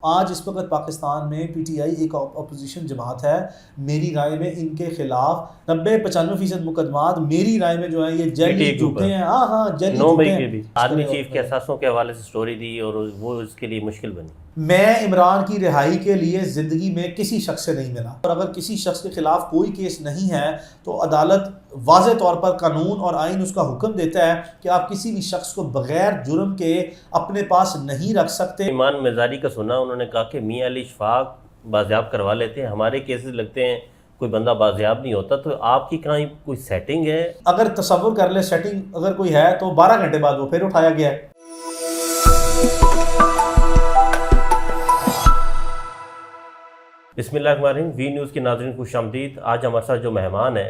آج اس وقت پاکستان میں پی ٹی آئی ایک اپوزیشن جماعت ہے. میری رائے میں ان کے خلاف 90-95% مقدمات میری رائے میں جو ہیں یہ جعلی جھوٹے ہیں. ہاں جعلی جھوٹے ہیں. آرمی چیف کے اثاثوں کے حوالے سے سٹوری دی اور وہ اس کے لیے مشکل بنی. میں عمران کی رہائی کے لیے زندگی میں کسی شخص سے نہیں ملا، اور اگر کسی شخص کے خلاف کوئی کیس نہیں ہے تو عدالت واضح طور پر قانون اور آئین اس کا حکم دیتا ہے کہ آپ کسی بھی شخص کو بغیر جرم کے اپنے پاس نہیں رکھ سکتے. ایمان میزاری کا سنا، انہوں نے کہا کہ میاں علی اشفاق بازیاب کروا لیتے ہیں، ہمارے کیسز لگتے ہیں کوئی بندہ بازیاب نہیں ہوتا. تو آپ کی کہیں کوئی سیٹنگ ہے؟ اگر تصور کر لیں سیٹنگ اگر کوئی ہے تو 12 گھنٹے بعد وہ پھر اٹھایا گیا ہے. بسم اللہ الرحمن الرحیم. وی نیوز کے ناظرین خوش آمدید. آج ہمارے ساتھ جو مہمان ہیں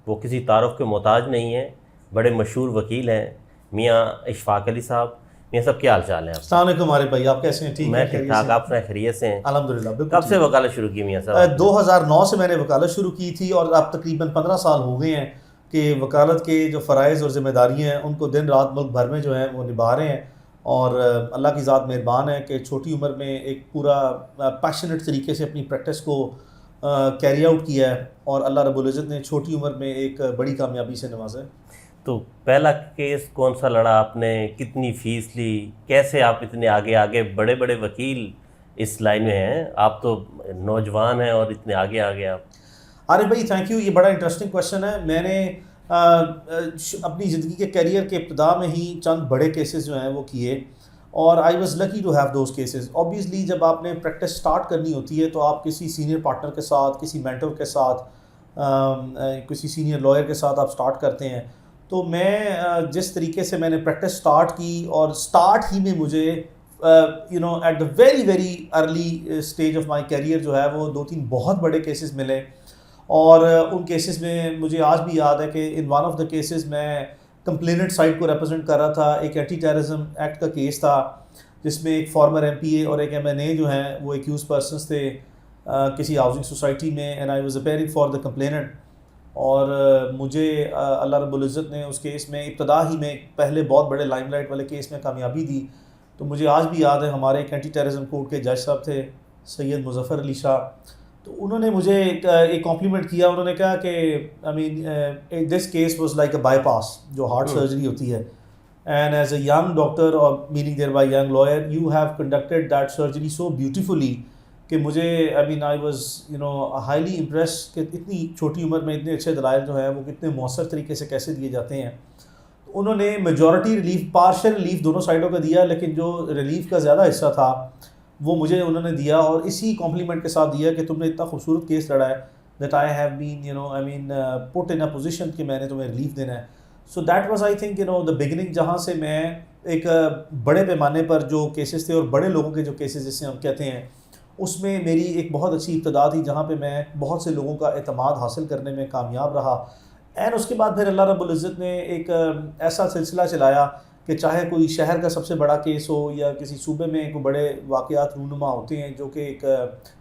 وہ کسی تعارف کے محتاج نہیں ہیں، بڑے مشہور وکیل ہیں میاں اشفاق علی صاحب. میاں صاحب کیا حال چال ہیں آپ؟ السلام علیکم ہمارے بھائی، آپ کیسے ہیں؟ ٹھیک میں ٹھیک ٹھاک. آپ خیریت سے ہیں؟ الحمدللہ بالکل. کب سے وکالت شروع کی میاں صاحب؟ 2009 سے میں نے وکالت شروع کی تھی، اور اب تقریباً 15 سال ہو گئے ہیں کہ وکالت کے جو فرائض اور ذمہ داریاں ہیں ان کو دن رات ملک بھر میں جو ہیں وہ نبھا رہے ہیں. اور اللہ کی ذات مہربان ہے کہ چھوٹی عمر میں ایک پورا پیشنیٹ طریقے سے اپنی پریکٹس کو کیری آؤٹ کیا ہے، اور اللہ رب العزت نے چھوٹی عمر میں ایک بڑی کامیابی سے نوازا ہے. تو پہلا کیس کون سا لڑا آپ نے؟ کتنی فیس لی؟ کیسے آپ اتنے آگے بڑے وکیل اس لائن میں ہیں؟ آپ تو نوجوان ہیں اور اتنے آگے آپ. عارف بھائی تھینک یو، یہ بڑا انٹرسٹنگ کویشچن ہے. میں نے اپنی زندگی کے کیریئر کے ابتدا میں ہی چند بڑے کیسز جو ہیں وہ کیے، اور I was lucky to have those cases. Obviously جب آپ نے پریکٹس سٹارٹ کرنی ہوتی ہے تو آپ کسی سینئر پارٹنر کے ساتھ، کسی مینٹور کے ساتھ، کسی سینئر لائر کے ساتھ آپ سٹارٹ کرتے ہیں. تو میں جس طریقے سے میں نے پریکٹس سٹارٹ کی، اور سٹارٹ ہی میں مجھے at the very early stage of my career جو ہے وہ 2-3 بہت بڑے کیسز ملے. اور ان کیسز میں مجھے آج بھی یاد ہے کہ in one of the cases میں کمپلیننٹ سائڈ کو ریپرزینٹ کر رہا تھا. ایک اینٹی ٹیررزم ایکٹ کا کیس تھا جس میں ایک فارمر ایم پی اے اور ایک ایم این اے جو ہیں وہ ایکیوز پرسنس تھے کسی ہاؤسنگ سوسائٹی میں، and I was appearing for the complainant. اور مجھے اللہ رب العزت نے اس کیس میں ابتدا ہی میں پہلے بہت بڑے لائم لائٹ والے کیس میں کامیابی دی. تو مجھے آج بھی یاد ہے ہمارے ایک اینٹی ٹیررزم کورٹ کے جج صاحب تھے سید مظفر علی شاہ. تو انہوں نے مجھے ایک کمپلیمنٹ کیا. انہوں نے کہا کہ this case was like a bypass, جو ہارٹ سرجری ہوتی ہے، and as a young doctor اور meaning thereby young lawyer you have conducted that surgery so beautifully کہ مجھے آئی واز ہائیلی امپریس کہ اتنی چھوٹی عمر میں اتنے اچھے دلائل جو ہیں وہ کتنے مؤثر طریقے سے کیسے دیے جاتے ہیں. انہوں نے میجورٹی ریلیف، پارشل ریلیف دونوں سائڈوں کا دیا، لیکن جو ریلیف کا زیادہ حصہ تھا وہ مجھے انہوں نے دیا، اور اسی کمپلیمنٹ کے ساتھ دیا کہ تم نے اتنا خوبصورت کیس لڑا ہے that I have been put in a position کہ میں نے تمہیں ریلیف دینا ہے. So that was I think the beginning, جہاں سے میں ایک بڑے پیمانے پر جو کیسز تھے اور بڑے لوگوں کے جو کیسز جسے ہم کہتے ہیں اس میں میری ایک بہت اچھی ابتدا تھی، جہاں پہ میں بہت سے لوگوں کا اعتماد حاصل کرنے میں کامیاب رہا. اینڈ اس کے بعد پھر اللہ رب العزت نے ایک ایسا سلسلہ چلایا کہ چاہے کوئی شہر کا سب سے بڑا کیس ہو یا کسی صوبے میں کوئی بڑے واقعات رونما ہوتے ہیں جو کہ ایک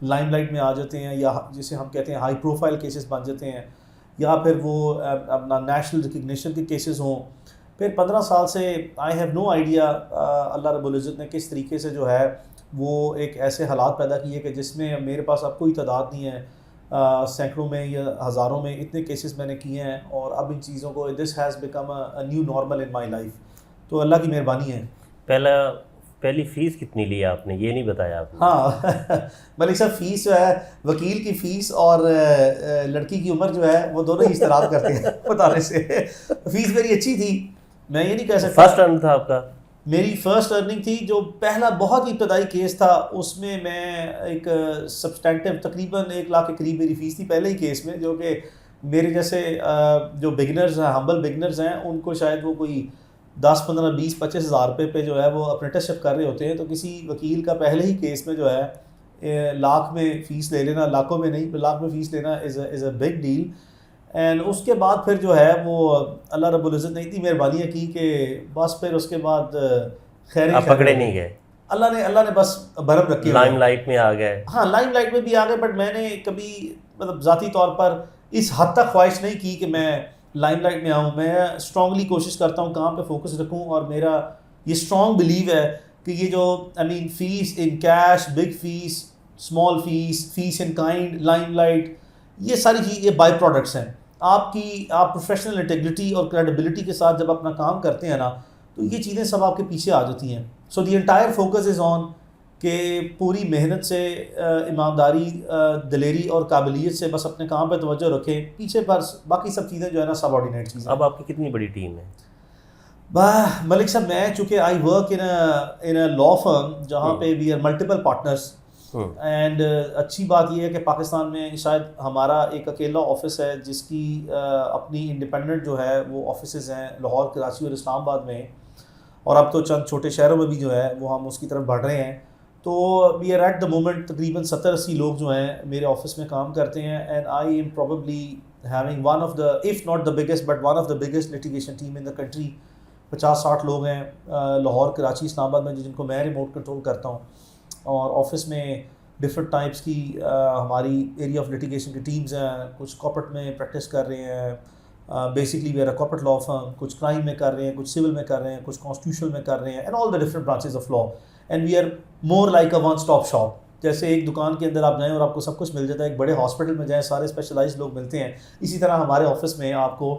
لائم لائٹ میں آ جاتے ہیں، یا جسے ہم کہتے ہیں ہائی پروفائل کیسز بن جاتے ہیں، یا پھر وہ اپنا نیشنل ریکگنیشن کے کیسز ہوں. پھر 15 سال سے آئی ہیو نو آئیڈیا اللہ رب العزت نے کس طریقے سے جو ہے وہ ایک ایسے حالات پیدا کیے کہ جس میں میرے پاس اب کوئی تعداد نہیں ہے، سینکڑوں میں یا ہزاروں میں اتنے کیسز میں نے کیے ہیں. اور اب ان چیزوں کو this has become a new normal in my life. تو اللہ کی مہربانی ہے. پہلی فیس کتنی لی آپ نے؟ یہ نہیں بتایا آپ نے. ہاں ملک صاحب، فیس جو ہے وکیل کی فیس اور لڑکی کی عمر جو ہے وہ دونوں ہی اشتراک کرتے ہیں بتانے سے. فیس میری اچھی تھی، میں یہ نہیں کہہ سکتا. فرسٹ ارن تھا آپ کا؟ میری فرسٹ ارننگ تھی. جو پہلا بہت ہی ابتدائی کیس تھا اس میں میں ایک سبسٹینٹیو تقریباً 1 لاکھ کے قریب میری فیس تھی پہلے ہی کیس میں، جو کہ میرے جیسے جو بگنرز ہیں، ہمبل بگنرز ہیں، ان کو شاید وہ کوئی 10, 15, 20, 25 ہزار روپے پہ جو ہے وہ اپرینٹسشپ کر رہے ہوتے ہیں. تو کسی وکیل کا پہلے ہی کیس میں جو ہے لاکھ میں فیس لے لینا، لاکھوں میں نہیں، لاکھ میں فیس لینا از اے بگ ڈیل. اینڈ اس کے بعد پھر جو ہے وہ اللہ رب العزت نے اتنی مہربانیاں کی کہ بس پھر اس کے بعد خیر پکڑے نہیں گئے. اللہ نے بس برم رکھی، لائم لائٹ میں آ گئے. ہاں لائم لائٹ میں بھی آ گئے، بٹ میں نے کبھی ذاتی طور پر اس حد تک خواہش نہیں کی کہ میں لائم لائٹ میں آؤں. میں اسٹرانگلی کوشش کرتا ہوں کہاں پہ فوکس رکھوں، اور میرا یہ اسٹرانگ بلیو ہے کہ یہ جو I mean fees in cash, big fees, small fees, fees in kind, limelight, یہ ساری چیز یہ بائی پروڈکٹس ہیں. آپ پروفیشنل انٹیگریٹی اور کریڈیبلٹی کے ساتھ جب اپنا کام کرتے ہیں نا تو یہ چیزیں سب آپ کے پیچھے آ جاتی ہیں. سو دی انٹائر فوکس از آن کہ پوری محنت سے، ایمانداری، دلیری اور قابلیت سے بس اپنے کام پہ توجہ رکھیں، پیچھے پر باقی سب چیزیں جو ہے نا سب آرڈینیٹ چیزیں. اب آپ کی کتنی بڑی ٹیم ہے؟ ملک صاحب میں چونکہ I work in a law firm جہاں پہ we are multiple partners, and اچھی بات یہ ہے کہ پاکستان میں شاید ہمارا ایک اکیلا آفس ہے جس کی اپنی انڈیپینڈنٹ جو ہے وہ آفیسز ہیں لاہور، کراچی اور اسلام آباد میں، اور اب تو چند چھوٹے شہروں میں بھی جو ہے وہ ہم اس کی طرف بڑھ رہے ہیں. تو we are at the moment تقریباً 70-80 لوگ جو ہیں میرے آفس میں کام کرتے ہیں، and I am probably having one of the if not the biggest but one of the biggest litigation team in the country. 50-60 لوگ ہیں لاہور، کراچی، اسلام آباد میں جن کو میں ریموٹ کنٹرول کرتا ہوں، اور آفس میں ڈفرینٹ ٹائپس کی ہماری ایریا آف لٹیگیشن کی ٹیمز ہیں. کچھ کارپوریٹ میں پریکٹس کر رہے ہیں، basically we are a corporate law firm, کچھ کرائم میں کر رہے ہیں، کچھ سول میں کر رہے ہیں، کچھ کانسٹیٹیوشنل میں کر رہے ہیں، and all the different branches of law. And we are more like a one stop shop. جیسے ایک دکان کے اندر آپ جائیں اور آپ کو سب کچھ مل جاتا ہے، ایک بڑے ہاسپٹل میں جائیں سارے اسپیشلائز لوگ ملتے ہیں، اسی طرح ہمارے آفس میں آپ کو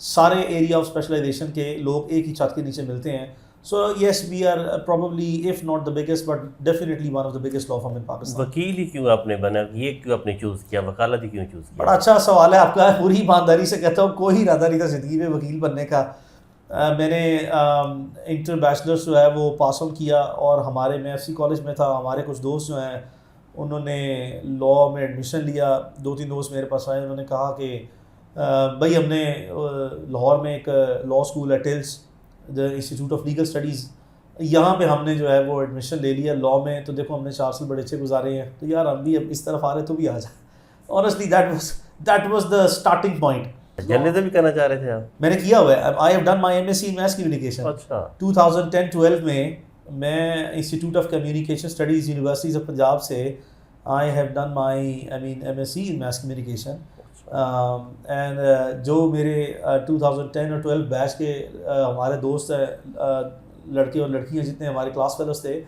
سارے ایریا آف اسپیشلائزیشن کے لوگ ایک ہی چھت کے نیچے ملتے ہیں. So yes we are probably if not the biggest but definitely one of the biggest law firm in Pakistan. وکیل ہی کیوں آپ نے بنا، یہ کیوں آپ نے چوز کیا، وکالت ہی کیوں چوز کیا؟ بڑا اچھا سوال ہے آپ کا. پوری ایمانداری سے کہتا ہوں کوئی ارادہ نہیں تھا زندگی میں وکیل بننے کا. میں نے انٹر بیچلرس جو ہے وہ پاس آن کیا، اور ہمارے میں ایف سی کالج میں تھا، ہمارے کچھ دوست جو ہیں انہوں نے لا میں ایڈمیشن لیا. 2-3 دوست میرے پاس آئے، انہوں نے کہا کہ بھائی ہم نے لاہور میں ایک لا اسکول ہے tells, the institute of legal studies, یہاں پہ ہم نے جو ہے وہ ایڈمیشن لے لیا لا میں. تو دیکھو ہم نے 4 سال بڑے اچھے گزارے ہیں، تو یار ہم بھی اب اس طرف آ رہے تو بھی آ جائیں. Honestly that was the starting point. Journalism بھی کرنا چاہ رہے تھے آپ؟ میں نے کیا ہوا ہے. I have done my M S C in mass communication. اچھا. 2010-12 میں institute of communication studies universities of Punjab سے I have done my M S C in mass communication. And جو میرے 2010 اور 12 بیچ کے ہمارے دوست ہیں، لڑکے اور لڑکیاں جتنے ہمارے کلاس فیلوز تھے،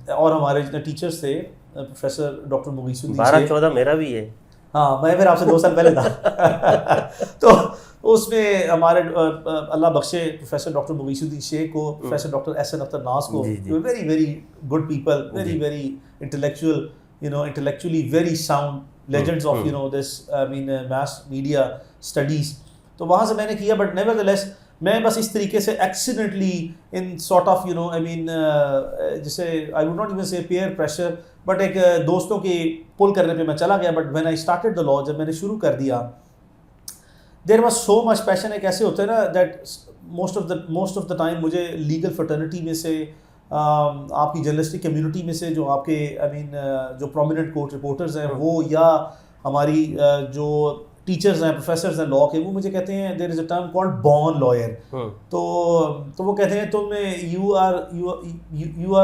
اور ہمارے جتنے ٹیچرس تھے، پروفیسر ڈاکٹر مغیث الدین 12-14 میرا بھی ہے. ہاں میں پھر آپ سے 2 سال پہلے تھا. تو اس میں ہمارے اللہ بخشے پروفیسر ڈاکٹر مغیث الدین شیخ کو، professor doctor S N Akhtar Naz کو، very very good people, very very intellectual, intellectually very sound legends of this mass media studies. تو وہاں سے میں نے کیا، بٹ نیور دا لیس میں بس اس طریقے سے ایکسیڈنٹلی ان سارٹ آف جسے I would not even say peer pressure, but ایک دوستوں کے پل کرنے پہ میں چلا گیا. But when I started the law, جب میں نے شروع کر دیا، دیر واز سو مچ پیشن. ایک ایسے ہوتا ہے نا that most of the time مجھے لیگل فرٹرنیٹی میں سے، آپ کی جرنلسٹک کمیونٹی میں سے جو آپ کے جو پرومیننٹ کورٹ رپورٹرز ہیں وہ، یا ہماری جو ٹیچرز ہیں، پروفیسرز ہیں لا کے، وہ مجھے کہتے ہیں there is a term called born liar. تو وہ کہتے ہیں تم you are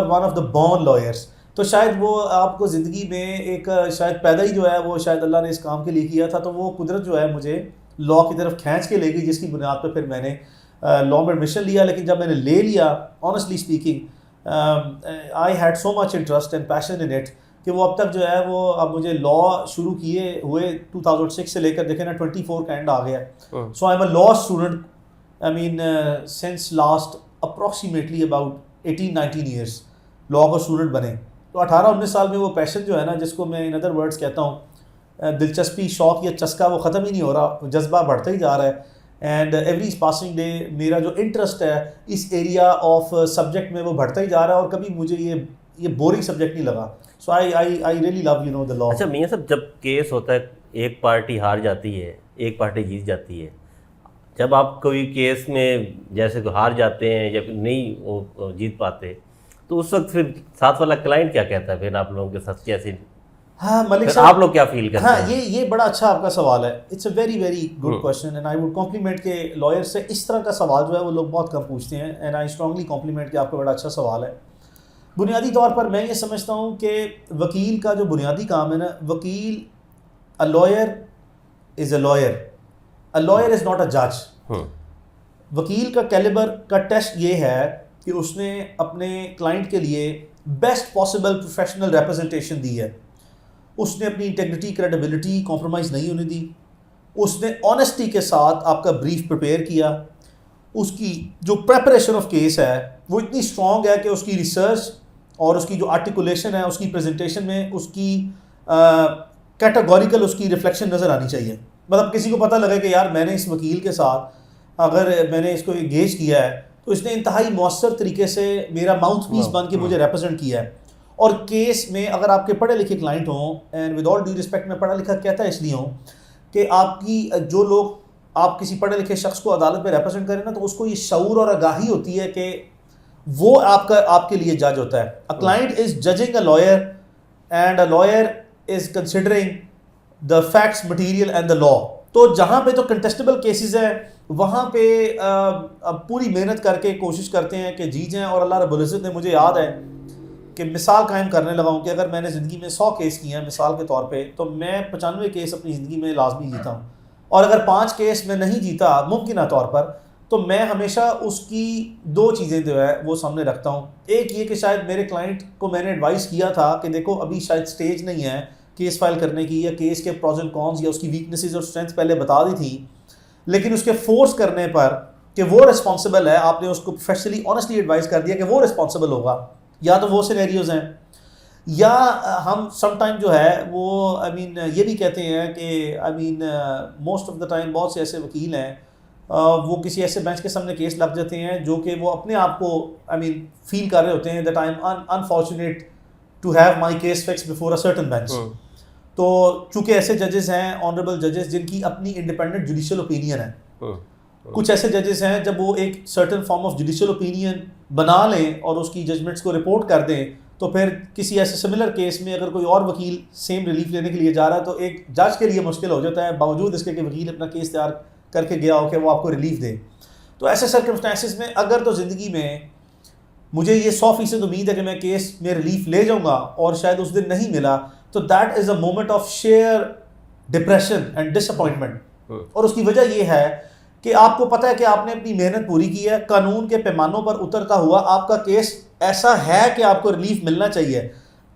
one of the born liars. تو شاید وہ آپ کو زندگی میں ایک شاید پیدا ہی جو ہے وہ شاید اللہ نے اس کام کے لیے کیا تھا. تو وہ قدرت جو ہے مجھے لا کی طرف کھینچ کے لے گئی، جس کی بنیاد پہ پھر میں نے لا میں ایڈمیشن لیا. لیکن جب میں نے لے لیا، honestly speaking I had so much interest and passion in it کہ وہ اب تک جو ہے وہ اب مجھے لا شروع کیے ہوئے 2006 سے لے کر دیکھیں نا 24 کا اینڈ آ گیا. So I am a law student since last approximately about 18-19 years law کا اسٹوڈنٹ بنے. تو 18-19 سال میں وہ پیشن جو ہے نا، جس کو میں ان ادر ورڈس کہتا ہوں دلچسپی، شوق یا چسکا، وہ ختم ہی نہیں ہو رہا، جذبہ بڑھتا ہی جا رہا ہے. اینڈ ایوری پاسنگ ڈے میرا جو انٹرسٹ ہے اس ایریا آف سبجیکٹ میں وہ بڑھتا ہی جا رہا ہے، اور کبھی مجھے یہ بورنگ سبجیکٹ نہیں لگا. سو آئی ریئلی لو دا لا. اچھا میاں صاحب، جب کیس ہوتا ہے ایک پارٹی ہار جاتی ہے، ایک پارٹی جیت جاتی ہے، جب آپ کوئی کیس میں جیسے کہ ہار جاتے ہیں یا نہیں وہ جیت پاتے، تو اس وقت پھر ساتھ والا کلائنٹ کیا کہتا ہے؟ پھر آپ لوگوں کے ساتھ کیسے، ہاں ملک صاحب آپ لوگ کیا فیل کرتے ہیں؟ ہاں یہ بڑا اچھا آپ کا سوال ہے. It's a very very good question, and I would compliment کہ لائر سے اس طرح کا سوال جو ہے وہ لوگ بہت کم پوچھتے ہیں. اینڈ آئی اسٹرانگلی کمپلیمنٹ کہ آپ کا بڑا اچھا سوال ہے. بنیادی طور پر میں یہ سمجھتا ہوں کہ وکیل کا جو بنیادی کام ہے نا، وکیل، a lawyer is a lawyer, a lawyer is not a جج. وکیل کا کیلیبر کا ٹیسٹ یہ ہے کہ اس نے اپنے کلائنٹ کے لیے بیسٹ پاسبل پروفیشنل ریپرزنٹیشن دی ہے. اس نے اپنی انٹیگریٹی کریڈیبلٹی کمپرومائز نہیں ہونے دی. اس نے آنیسٹی کے ساتھ آپ کا بریف پریپیئر کیا. اس کی جو پریپریشن آف کیس ہے وہ اتنی اسٹرانگ ہے کہ اس کی ریسرچ اور اس کی جو آرٹیکولیشن ہے اس کی پریزنٹیشن میں اس کی کیٹیگوریکل اس کی ریفلیکشن نظر آنی چاہیے. مطلب کسی کو پتہ لگے کہ یار میں نے اس وکیل کے ساتھ اگر میں نے اس کو انگیج کیا ہے تو اس نے انتہائی مؤثر طریقے سے میرا ماؤتھ پیس بن کے مجھے ریپرزینٹ کیا ہے. اور کیس میں اگر آپ کے پڑھے لکھے کلائنٹ ہوں، and with all due respect میں پڑھا لکھا کہتا ہے اس لیے ہوں کہ آپ کی جو لوگ آپ کسی پڑھے لکھے شخص کو عدالت میں ریپرزینٹ کریں نا تو اس کو یہ شعور اور آگاہی ہوتی ہے کہ وہ آپ کے لیے جج ہوتا ہے. A client is judging a lawyer and a lawyer is considering the facts, material and the law. تو جہاں پہ تو کنٹیسٹیبل کیسز ہیں وہاں پہ پوری محنت کر کے کوشش کرتے ہیں کہ جیت جائیں. اور اللہ رب العزت نے مجھے یاد ہے کہ مثال قائم کرنے لگا ہوں کہ اگر میں نے زندگی میں 100 کیس کیے ہیں مثال کے طور پہ تو میں 95 کیس اپنی زندگی میں لازمی جیتا ہوں. اور اگر 5 کیس میں نہیں جیتا ممکنہ طور پر تو میں ہمیشہ اس کی 2 چیزیں جو ہے وہ سامنے رکھتا ہوں. ایک یہ کہ شاید میرے کلائنٹ کو میں نے ایڈوائز کیا تھا کہ دیکھو ابھی شاید سٹیج نہیں ہے کیس فائل کرنے کی، یا کیس کے پروز اینڈ کونز یا اس کی ویکنیسز اور اسٹرینتھ پہلے بتا دی تھی، لیکن اس کے فورس کرنے پر کہ وہ رسپانسبل ہے آپ نے اس کو پروفیشنلی آنیسٹلی ایڈوائز کر دیا کہ وہ رسپانسبل ہوگا. یا تو وہ سینیریوز ہیں یا ہم سم ٹائم جو ہے وہ یہ بھی کہتے ہیں کہ موسٹ آف دا ٹائم بہت سے ایسے وکیل ہیں وہ کسی ایسے بینچ کے سامنے کیس لگ جاتے ہیں جو کہ وہ اپنے آپ کو فیل کر رہے ہوتے ہیں that I am unfortunate to have my case fix before a certain bench. تو چونکہ ایسے ججز ہیں آنریبل ججز جن کی اپنی انڈیپینڈنٹ جوڈیشل اوپینین ہے. کچھ ایسے ججز ہیں جب وہ ایک certain form of judicial opinion بنا لیں اور اس کی ججمنٹس کو رپورٹ کر دیں تو پھر کسی ایسے سملر کیس میں اگر کوئی اور وکیل سیم ریلیف لینے کے لیے جا رہا ہے تو ایک جج کے لیے مشکل ہو جاتا ہے باوجود اس کے کہ وکیل اپنا کیس تیار کر کے گیا ہو کہ وہ آپ کو ریلیف دے. تو ایسے سرکمسٹانسز میں اگر تو زندگی میں مجھے یہ 100% امید ہے کہ میں کیس میں ریلیف لے جاؤں گا اور شاید اس دن نہیں ملا تو that is a moment of sheer depression and disappointment. اور اس کی وجہ یہ ہے کہ آپ کو پتہ ہے کہ آپ نے اپنی محنت پوری کی ہے، قانون کے پیمانوں پر اترتا ہوا آپ کا کیس ایسا ہے کہ آپ کو ریلیف ملنا چاہیے.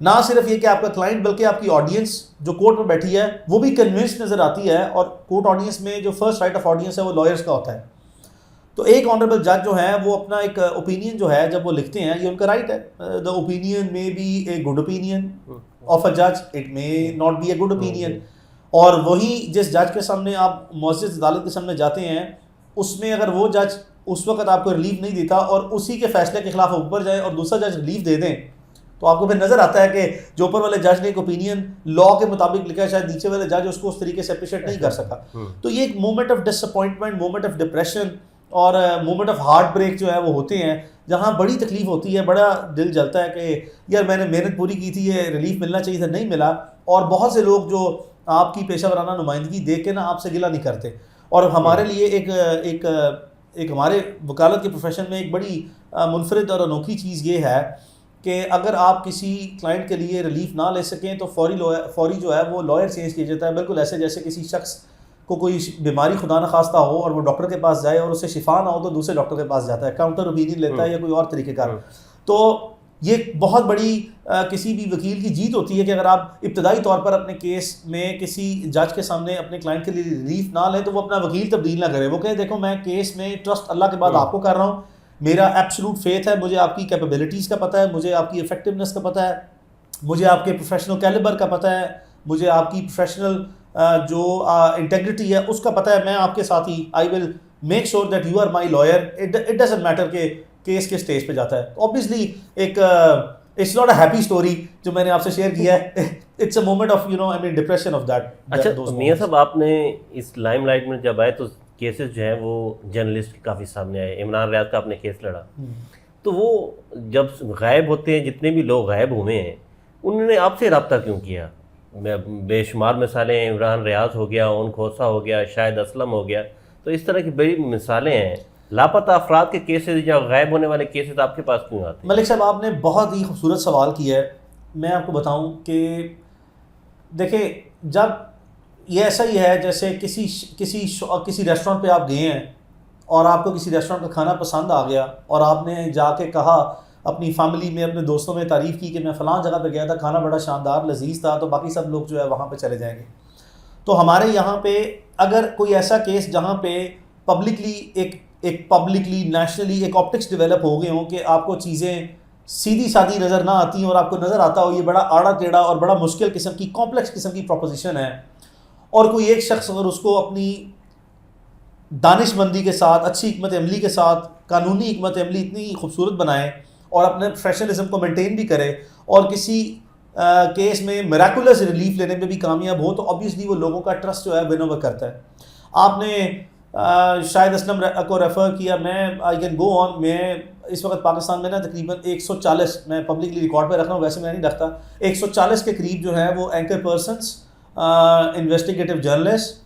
نہ صرف یہ کہ آپ کا کلائنٹ بلکہ آپ کی آڈینس جو کورٹ میں بیٹھی ہے وہ بھی کنونسڈ نظر آتی ہے. اور کورٹ آڈینس میں جو فرسٹ رائٹ آف آڈینس ہے وہ لائرس کا ہوتا ہے. تو ایک آنریبل جج جو ہے وہ اپنا ایک اوپینین جو ہے جب وہ لکھتے ہیں یہ ان کا رائٹ ہے. The opinion may be a good opinion of a جج، it may not be a good opinion. اور وہی جس جج کے سامنے آپ معزز عدالت کے سامنے جاتے ہیں اس میں اگر وہ جج اس وقت آپ کو ریلیف نہیں دیتا اور اسی کے فیصلے کے خلاف اوپر جائے اور دوسرا جج ریلیف دے دیں تو آپ کو پھر نظر آتا ہے کہ جو اوپر والے جج نے ایک اوپینین لا کے مطابق لکھا ہے شاید نیچے والے جج اس کو اس طریقے سے اپریشیٹ نہیں کر سکا. تو یہ ایک moment of disappointment, moment of depression اور مومنٹ آف ہارٹ بریک جو ہے وہ ہوتے ہیں جہاں بڑی تکلیف ہوتی ہے، بڑا دل جلتا ہے کہ یار میں نے محنت پوری کی تھی، یہ ریلیف ملنا چاہیے تھا نہیں ملا. اور بہت سے لوگ جو آپ کی پیشہ ورانہ نمائندگی دیکھ کے نا آپ سے گلہ نہیں کرتے. اور ہمارے لیے ایک ہمارے وکالت کے پروفیشن میں ایک بڑی منفرد اور انوکھی چیز یہ ہے کہ اگر آپ کسی کلائنٹ کے لیے ریلیف نہ لے سکیں تو فوری جو ہے وہ لائر چینج کیا جاتا ہے. بالکل ایسے جیسے کسی شخص کو کوئی بیماری خدا نخواستہ ہو اور وہ ڈاکٹر کے پاس جائے اور اسے شفا نہ ہو تو دوسرے ڈاکٹر کے پاس جاتا ہے، کاؤنٹر اوپینین لیتا ہے یا کوئی اور طریقے کا. تو یہ بہت بڑی کسی بھی وکیل کی جیت ہوتی ہے کہ اگر آپ ابتدائی طور پر اپنے کیس میں کسی جج کے سامنے اپنے کلائنٹ کے لیے ریلیف نہ لیں تو وہ اپنا وکیل تبدیل نہ کرے. وہ کہے دیکھو میں کیس میں ٹرسٹ اللہ کے بعد آپ کو کر رہا ہوں، میرا ایبسولوٹ فیتھ ہے، مجھے آپ کی کیپیبلٹیز کا پتہ ہے، مجھے آپ کی افیکٹونیس کا پتہ ہے، مجھے آپ کے پروفیشنل کیلیبر کا پتہ ہے، مجھے آپ کی پروفیشنل جو انٹیگریٹی ہے اس کا پتہ ہے. میں آپ کے ساتھ ہی I will make sure that you are my lawyer. It doesn't matter کہ کیس کے اسٹیج پہ جاتا ہے. اوبیسلی ایک it's not a happy story جو میں نے آپ سے شیئر کیا ہے، it's a moment of depression of that. اچھا میاں صاحب، آپ نے اس لائم لائٹ میں جب آئے تو کیسز جو ہیں وہ جرنلسٹ کافی سامنے آئے. عمران ریاض کا آپ نے کیس لڑا تو وہ جب غائب ہوتے ہیں، جتنے بھی لوگ غائب ہوئے ہیں انہوں نے آپ سے رابطہ کیوں کیا؟ بے شمار مثالیں، عمران ریاض ہو گیا، اون کھوسا ہو گیا، شاہد اسلم ہو گیا، تو اس طرح کی بڑی مثالیں ہیں. لاپتہ افراد کے کیسز یا غائب ہونے والے کیسز آپ کے پاس کیوں آتے ہیں؟ ملک صاحب آپ نے بہت ہی خوبصورت سوال کیا ہے. میں آپ کو بتاؤں کہ دیکھیں جب یہ ایسا ہی ہے جیسے کسی ریسٹورینٹ پہ آپ گئے ہیں اور آپ کو کسی ریسٹورینٹ کا کھانا پسند آ گیا اور آپ نے جا کے کہا اپنی فیملی میں اپنے دوستوں میں تعریف کی کہ میں فلاں جگہ پہ گیا تھا، کھانا بڑا شاندار لذیذ تھا، تو باقی سب لوگ جو ہے وہاں پہ چلے جائیں گے. تو ہمارے یہاں پہ اگر کوئی ایسا کیس جہاں پہ پبلکلی ایک پبلکلی نیشنلی ایک آپٹکس ڈیولپ ہو گئے ہوں کہ آپ کو چیزیں سیدھی سادھی نظر نہ آتی ہیں اور آپ کو نظر آتا ہو یہ بڑا آڑا ٹیڑھا اور بڑا مشکل قسم کی کمپلیکس قسم کی پروپوزیشن ہے، اور کوئی ایک شخص اگر اس کو اپنی دانش مندی کے ساتھ، اچھی حکمت عملی کے ساتھ، قانونی حکمت عملی اتنی خوبصورت بنائے اور اپنے پروفیشنلزم کو مینٹین بھی کرے اور کسی کیس میں میراکولس ریلیف لینے میں بھی کامیاب ہو، تو obviously وہ لوگوں کا ٹرسٹ جو ہے ون اوور کرتا ہے. آپ نے شاہد اسلم کو ریفر کیا، میں آئی کین گو آن. میں اس وقت پاکستان میں نا تقریباً 140، میں پبلکلی ریکارڈ پہ رکھ رہا ہوں، ویسے میں نہیں رکھتا، 140 کے قریب جو ہے وہ اینکر پرسنس، انویسٹیگیٹو جرنلسٹ،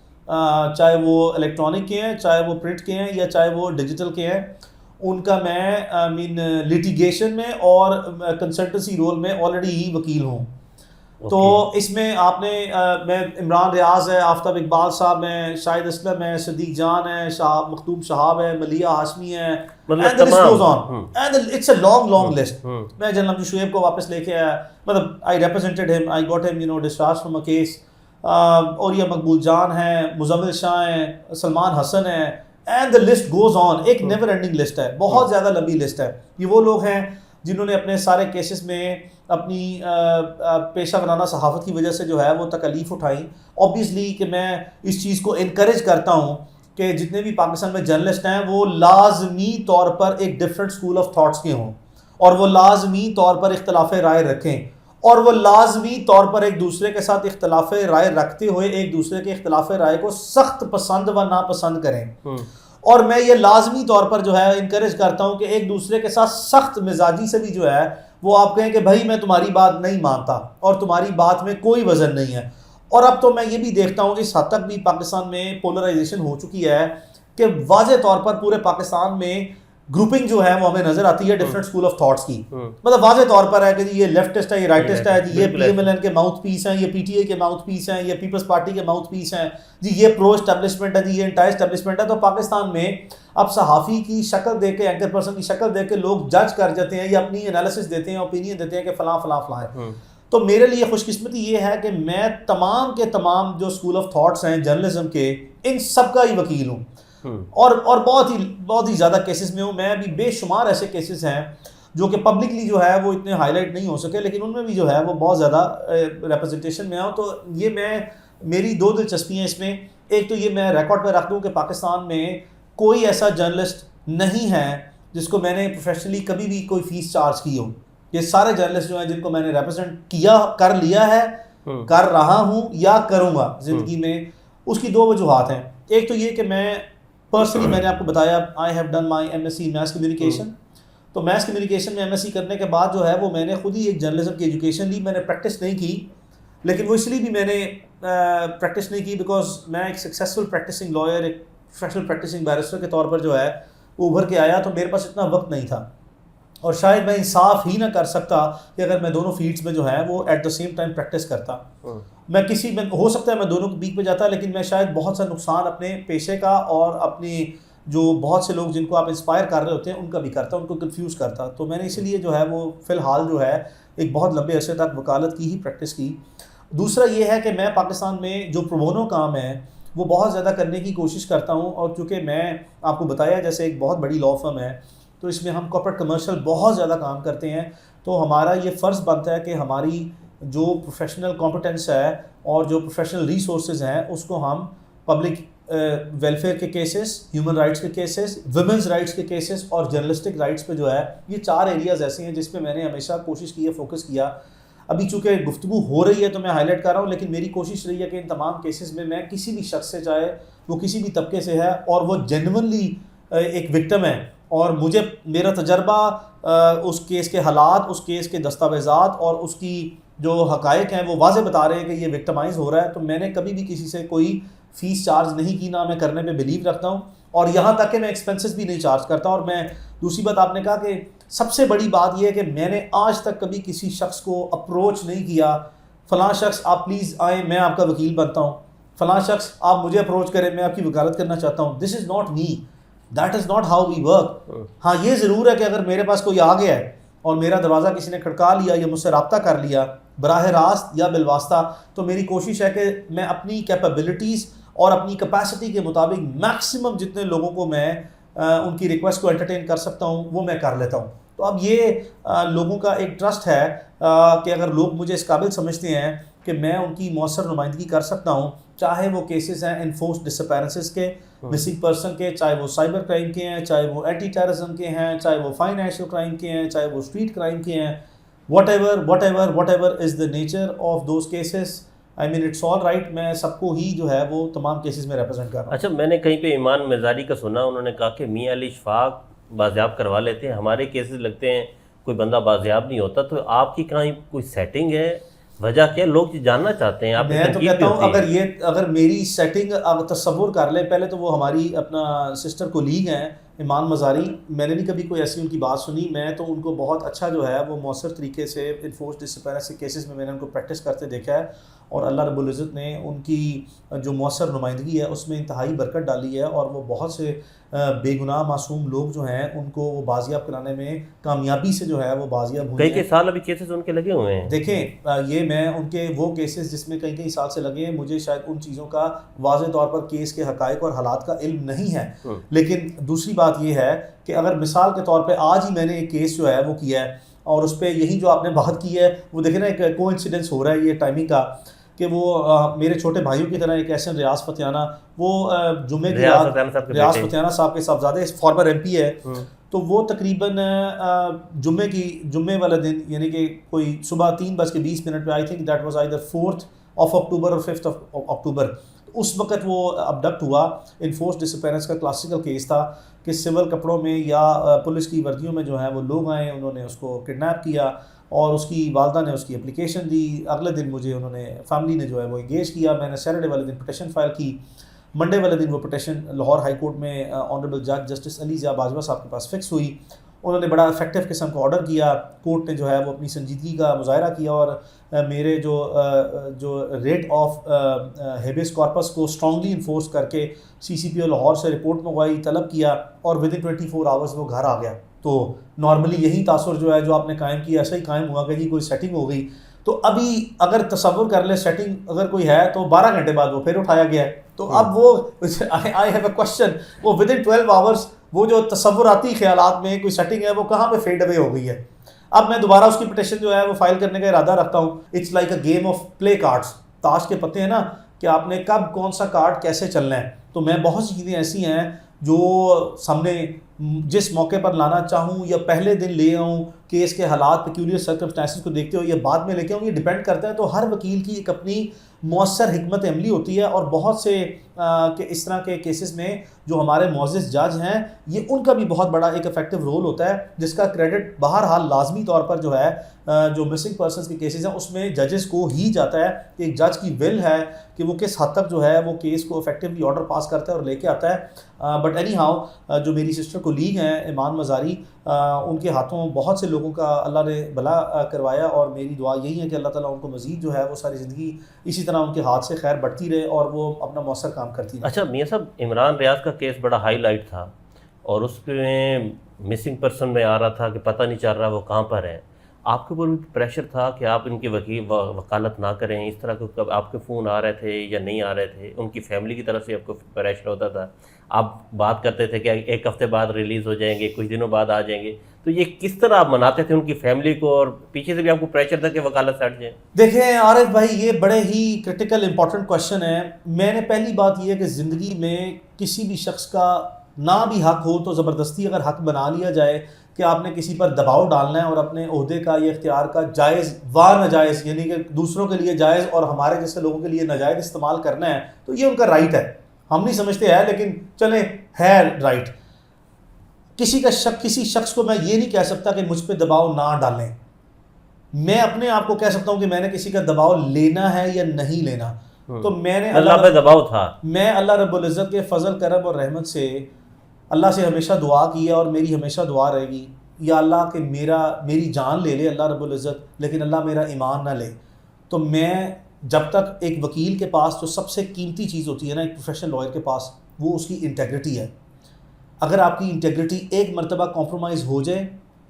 چاہے وہ الیکٹرانک کے ہیں، چاہے وہ پرنٹ کے ہیں، یا چاہے وہ ڈیجیٹل کے ہیں، ان کا میں لیٹیگیشن میں اور کنسلٹنسی رول میں آلریڈی ہی وکیل ہوں. تو اس میں آپ نے میں عمران ریاض ہے، آفتاب اقبال صاحب ہیں، شاہد اسلم ہے، صدیق جان ہے، مختوم شہاب ہے، ملیہ ہاشمی ہے، and the list goes on and it's a long list. میں جنرل عبد شعیب کو واپس لے کے آیا، مطلب I represented him, I got him discharged from a case. اور یہ مقبول جان ہیں، مزمل شاہ ہیں، سلمان حسن ہیں، and the list goes on. ایک نیور اینڈنگ لسٹ ہے، بہت زیادہ لمبی لسٹ ہے. یہ وہ لوگ ہیں جنہوں نے اپنے سارے کیسز میں اپنی پیشہ ورانہ صحافت کی وجہ سے جو ہے وہ تکالیف اٹھائیں. اوبیسلی کہ میں اس چیز کو انکریج کرتا ہوں کہ جتنے بھی پاکستان میں جرنلسٹ ہیں وہ لازمی طور پر ایک ڈفرینٹ اسکول آف تھاٹس کے ہوں، اور وہ لازمی طور پر اختلاف رائے رکھیں، اور وہ لازمی طور پر ایک دوسرے کے ساتھ اختلاف رائے رکھتے ہوئے ایک دوسرے کے اختلاف رائے کو سخت پسند و ناپسند کریں. اور میں یہ لازمی طور پر جو ہے انکریج کرتا ہوں کہ ایک دوسرے کے ساتھ سخت مزاجی سے بھی جو ہے وہ آپ کہیں کہ بھائی میں تمہاری بات نہیں مانتا اور تمہاری بات میں کوئی وزن نہیں ہے. اور اب تو میں یہ بھی دیکھتا ہوں اس حد تک بھی پاکستان میں پولرائزیشن ہو چکی ہے کہ واضح طور پر پورے پاکستان میں گروپنگ جو ہے وہ ہمیں نظر آتی ہے ڈفرینٹ اسکول آف تھاٹس کی. مطلب واضح طور پر ہے کہ جی یہ لیفٹسٹ ہے، یہ رائٹسٹ ہے، جی یہ پی ایم ایل این کے ماؤتھ پیس ہیں، یہ پی ٹی اے کے ماؤتھ پیس ہیں، یہ پیپلز پارٹی کے ماؤتھ پیس ہیں، جی یہ پرو اسٹیبلشمنٹ ہے، جی یہ انٹائی اسٹیبلشمنٹ ہے. تو پاکستان میں اب صحافی کی شکل دیکھ کے، اینکر پرسن کی شکل دیکھ کے لوگ جج کر جاتے ہیں یا اپنی انالیسس دیتے ہیں، اوپینین دیتے ہیں کہ فلاں فلاں فلاں ہے. تو میرے لیے خوش قسمتی یہ ہے کہ میں تمام کے تمام جو اسکول آف تھاٹس ہیں جرنلزم کے، ان سب کا ہی وکیل ہوں، اور بہت ہی زیادہ کیسز میں ہوں. میں ابھی بے شمار ایسے کیسز ہیں جو کہ پبلکلی جو ہے وہ اتنے ہائی لائٹ نہیں ہو سکے، لیکن ان میں بھی جو ہے وہ بہت زیادہ ریپرزنٹیشن میں آؤں. تو یہ میری دو دلچسپیاں اس میں، ایک تو یہ میں ریکارڈ پہ رکھ دوں کہ پاکستان میں کوئی ایسا جرنلسٹ نہیں ہے جس کو میں نے پروفیشنلی کبھی بھی کوئی فیس چارج کی ہو. یہ سارے جرنلسٹ جو ہیں جن کو میں نے ریپرزینٹ کر لیا ہے، کر رہا ہوں یا کروں گا زندگی میں، اس کی دو وجوہات ہیں. ایک تو یہ کہ میں پرسنلی، میں نے آپ کو بتایا I have done my M S C mass communication. تو میس کمیونیکیشن میں ایم ایس سی کرنے کے بعد جو ہے وہ میں نے خود ہی ایک جرنلزم کی ایجوکیشن لی. میں نے پریکٹس نہیں کی، لیکن وہ اس لیے بھی میں نے پریکٹس نہیں کی بیکاز میں ایک سکسیزفل پریکٹسنگ لائر، ایک پروفیشنل پریکٹسنگ بیرسٹر کے طور پر جو ہے وہ ابھر کے آیا. تو میرے پاس اتنا وقت نہیں تھا، اور شاید میں انصاف ہی نہ کر سکتا کہ اگر میں دونوں فیلڈس میں جو ہے وہ at the same time practice کرتا. میں کسی میں ہو سکتا ہے میں دونوں کے بیچ پہ جاتا، لیکن میں شاید بہت سا نقصان اپنے پیشے کا اور اپنی جو بہت سے لوگ جن کو آپ انسپائر کر رہے ہوتے ہیں ان کا بھی کرتا، ان کو کنفیوز کرتا. تو میں نے اسی لیے جو ہے وہ فی الحال جو ہے ایک بہت لمبے عرصے تک وکالت کی ہی پریکٹس کی. دوسرا یہ ہے کہ میں پاکستان میں جو پروبونو کام ہے وہ بہت زیادہ کرنے کی کوشش کرتا ہوں، اور چونکہ میں آپ کو بتایا جیسے ایک بہت بڑی لا فرم ہے تو اس میں ہم کارپوریٹ کمرشل بہت زیادہ کام کرتے ہیں. تو ہمارا یہ فرض بنتا ہے کہ ہماری جو پروفیشنل کمپٹنس ہے اور جو پروفیشنل ریسورسز ہیں اس کو ہم پبلک ویلفیئر کے کیسز، ہیومن رائٹس کے کیسز، ویمنز رائٹس کے کیسز اور جرنلسٹک رائٹس پہ جو ہے یہ 4 ایریاز ایسے ہیں جس پہ میں نے ہمیشہ کوشش کی ہے، فوکس کیا. ابھی چونکہ گفتگو ہو رہی ہے تو میں ہائی لائٹ کر رہا ہوں، لیکن میری کوشش رہی ہے کہ ان تمام کیسز میں کسی بھی شخص سے، چاہے وہ کسی بھی طبقے سے ہے اور وہ جینونلی ایک وکٹم ہے، اور مجھے میرا تجربہ اس کیس کے حالات، اس کیس کے دستاویزات اور اس کی جو حقائق ہیں وہ واضح بتا رہے ہیں کہ یہ وکٹمائز ہو رہا ہے. تو میں نے کبھی بھی کسی سے کوئی فیس چارج نہیں کی، نہ میں کرنے پہ بلیو رکھتا ہوں، اور یہاں تک کہ میں ایکسپینسز بھی نہیں چارج کرتا. اور میں دوسری بات آپ نے کہا کہ سب سے بڑی بات یہ ہے کہ میں نے آج تک کبھی کسی شخص کو اپروچ نہیں کیا فلاں شخص آپ پلیز آئیں میں آپ کا وکیل بنتا ہوں، فلاں شخص آپ مجھے اپروچ کریں میں آپ کی وکالت کرنا چاہتا ہوں. This is not me. That is not how we work. ہاں یہ ضرور ہے کہ اگر میرے پاس کوئی آ گیا ہے اور میرا دروازہ کسی نے کھڑکا لیا یا مجھ سے رابطہ کر لیا براہ راست یا بالواسطہ, تو میری کوشش ہے کہ میں اپنی کیپیبلٹیز اور اپنی کیپیسٹی کے مطابق میکسیمم جتنے لوگوں کو میں ان کی ریکویسٹ کو انٹرٹین کر سکتا ہوں وہ میں کر لیتا ہوں. تو اب یہ لوگوں کا ایک ٹرسٹ ہے کہ اگر لوگ مجھے اس قابل سمجھتے ہیں کہ میں ان کی مؤثر نمائندگی کر سکتا ہوں, چاہے وہ کیسز ہیں انفورسڈ ڈس اپیرنسز کے, مسنگ پرسن کے, چاہے وہ سائبر کرائم کے ہیں, چاہے وہ اینٹی ٹیررزم کے ہیں, چاہے وہ فائنینشیل کرائم کے ہیں, چاہے وہ اسٹریٹ کرائم کے ہیں, whatever is the nature of those cases, I mean it's all right. میں سب کو ہی جو ہے وہ تمام کیسز میں ریپرزینٹ کر رہا ہوں. اچھا, میں نے کہیں پہ ایمان مزاری کا سنا, انہوں نے کہا کہ میاں علی اشفاق بازیاب کروا لیتے ہیں, ہمارے کیسز لگتے ہیں کوئی بندہ بازیاب نہیں ہوتا. تو آپ کی کہیں کوئی سیٹنگ ہے, وجہ کیا, لوگ جاننا چاہتے ہیں. آپ میں تو کہتا ہوں اگر میری سیٹنگ تصور کر لیں, پہلے تو وہ ہماری اپنا سسٹر کولیگ ہیں ایمان مزاری, میں نے نہیں کبھی کوئی ایسی ان کی بات سنی. میں تو ان کو بہت اچھا جو ہے وہ مؤثر طریقے سے انفورسڈ ڈس اپیرنس کیسز میں نے ان کو پریکٹس کرتے دیکھا ہے, اور اللہ رب العزت نے ان کی جو مؤثر نمائندگی ہے اس میں انتہائی برکت ڈالی ہے, اور وہ بہت سے بے گناہ معصوم لوگ جو ہیں ان کو وہ بازیاب کرانے میں کامیابی سے جو ہے وہ بازیاب ہوئے ہیں. کئی سال ابھی کیسز ان کے لگے ہوئے ہیں. دیکھیں یہ میں ان کے وہ کیسز جس میں کئی سال سے لگے ہیں, مجھے شاید ان چیزوں کا واضح طور پر کیس کے حقائق اور حالات کا علم نہیں ہے, لیکن دوسری بات یہ ہے کہ اگر مثال کے طور پہ آج ہی میں نے ایک کیس جو ہے وہ کیا ہے, اور اس پہ یہی جو آپ نے بات کی ہے وہ دیکھیں نا, ایک کو انسیڈنس ہو رہا ہے یہ ٹائمنگ کا, کہ وہ میرے چھوٹے بھائیوں کی طرح ایک ایسے ریاض فتیانہ, وہ جمعے کی رات ریاض فتیانہ صاحب کے صاحبزادے فارمر ایم پی ہے, تو وہ تقریباً جمعے والا دن یعنی کہ کوئی صبح 3:20 پہ, I think that was either 4 اکتوبر اور 5 اکتوبر, اس وقت وہ ابڈکٹ ہوا. انفورسڈ ڈس اپیرنس کا کلاسیکل کیس تھا کہ سول کپڑوں میں یا پولیس کی وردیوں میں جو ہے وہ لوگ آئے, انہوں نے اس کو کڈنیپ کیا, اور اس کی والدہ نے اس کی اپلیکیشن دی. اگلے دن مجھے انہوں نے فیملی نے جو ہے وہ انگیج کیا, میں نے سیٹرڈے والے دن پٹیشن فائل کی, منڈے والے دن وہ پٹیشن لاہور ہائی کورٹ میں آنریبل جج جسٹس علی ضیاء باجوہ صاحب کے پاس فکس ہوئی. انہوں نے بڑا افیکٹو قسم کا آرڈر کیا, کورٹ نے جو ہے وہ اپنی سنجیدگی کا مظاہرہ کیا, اور میرے جو ریٹ آف ہیبیس کارپس کو اسٹرانگلی انفورس کر کے CCPO لاہور سے رپورٹ منگوائی, طلب کیا, اور ودن 24 آورس وہ گھر آ گیا. تو نارملی یہی تاثر جو ہے جو آپ نے قائم کیا ایسا ہی قائم ہوا کہ جی کوئی سیٹنگ ہو گئی. تو ابھی اگر تصور کر لیں سیٹنگ اگر کوئی ہے تو 12 گھنٹے بعد وہ پھر اٹھایا گیا ہے. تو اب وہ آئی ہیو اے کوشچن, وہ ودن 12 آورس وہ جو تصوراتی خیالات میں کوئی سیٹنگ ہے وہ کہاں پہ فیڈ اوے ہو گئی ہے. اب میں دوبارہ اس کی پٹیشن جو ہے وہ فائل کرنے کا ارادہ رکھتا ہوں. It's like a game of play cards, تاش کے پتے ہیں نا, کہ آپ نے کب کون سا کارڈ کیسے چلنا ہے. تو میں بہت سی چیزیں ایسی ہیں جو سامنے جس موقع پر لانا چاہوں یا پہلے دن لے آؤں, کیس کے حالات پیکیولر سرکمسٹانسز کو دیکھتے ہو یا بعد میں لے کے آؤں, یہ ڈیپینڈ کرتا ہے. تو ہر وکیل کی ایک اپنی مؤثر حکمت عملی ہوتی ہے, اور بہت سے کہ اس طرح کے کیسز میں جو ہمارے معزز جج ہیں یہ ان کا بھی بہت بڑا ایک افیکٹو رول ہوتا ہے, جس کا کریڈٹ بہرحال لازمی طور پر جو ہے جو مسنگ پرسنس کے کیسز ہیں اس میں ججز کو ہی جاتا ہے. کہ ایک جج کی ول ہے کہ وہ کس حد تک جو ہے وہ کیس کو افیکٹولی آرڈر پاس کرتا ہے اور لے کے آتا ہے. بٹ اینی ہاؤ جو میری سسٹر کولیگ ہیں ایمان مزاری, ان کے ہاتھوں بہت سے لوگوں کا اللہ نے بھلا کروایا, اور میری دعا یہی ہے کہ اللہ تعالیٰ ان کو مزید جو ہے وہ ساری زندگی اسی طرح ان کے ہاتھ سے خیر بڑھتی رہے اور وہ اپنا مؤثر کام کرتی رہے. اچھا میاں صاحب, عمران ریاض کا کیس بڑا ہائی لائٹ تھا, اور اس پہ مسنگ پرسن میں آ رہا تھا کہ پتہ نہیں چل رہا وہ کہاں پر ہے. آپ کے اوپر بھی پریشر تھا کہ آپ ان کی وکالت نہ کریں, اس طرح کے آپ کے فون آ رہے تھے یا نہیں آ رہے تھے, ان کی فیملی کی طرف سے آپ کو پریشر ہوتا تھا, آپ بات کرتے تھے کہ ایک ہفتے بعد ریلیز ہو جائیں گے, کچھ دنوں بعد آ جائیں گے, تو یہ کس طرح آپ مناتے تھے ان کی فیملی کو, اور پیچھے سے بھی آپ کو پریشر تھا کہ وکالت سے ہٹ جائیں؟ دیکھیں عارف بھائی, یہ بڑے ہی کرٹیکل امپورٹنٹ کوشچن ہے. میں نے پہلی بات یہ ہے کہ زندگی میں کسی بھی شخص کا نہ بھی حق ہو تو زبردستی اگر حق بنا لیا جائے کہ آپ نے کسی پر دباؤ ڈالنا ہے اور اپنے عہدے کا یا اختیار کا جائز و ناجائز, یعنی کہ دوسروں کے لیے جائز اور ہمارے جیسے لوگوں کے لیے ناجائز استعمال کرنا ہے, تو یہ ان کا رائٹ ہے. ہم نہیں سمجھتے ہیں لیکن چلیں ہے رائٹ. کسی شخص کو میں یہ نہیں کہہ سکتا کہ مجھ پہ دباؤ نہ ڈالیں. میں اپنے آپ کو کہہ سکتا ہوں کہ میں نے کسی کا دباؤ لینا ہے یا نہیں لینا. تو میں نے اللہ پہ دباؤ تھا, میں اللہ رب العزت کے فضل کرم اور رحمت سے اللہ سے ہمیشہ دعا کی ہے, اور میری ہمیشہ دعا رہے گی, یا اللہ کہ میری جان لے لے اللہ رب العزت, لیکن اللہ میرا ایمان نہ لے. تو میں جب تک ایک وکیل کے پاس جو سب سے قیمتی چیز ہوتی ہے نا ایک پروفیشنل لائر کے پاس, وہ اس کی انٹیگریٹی ہے. اگر آپ کی انٹیگریٹی ایک مرتبہ کمپرومائز ہو جائے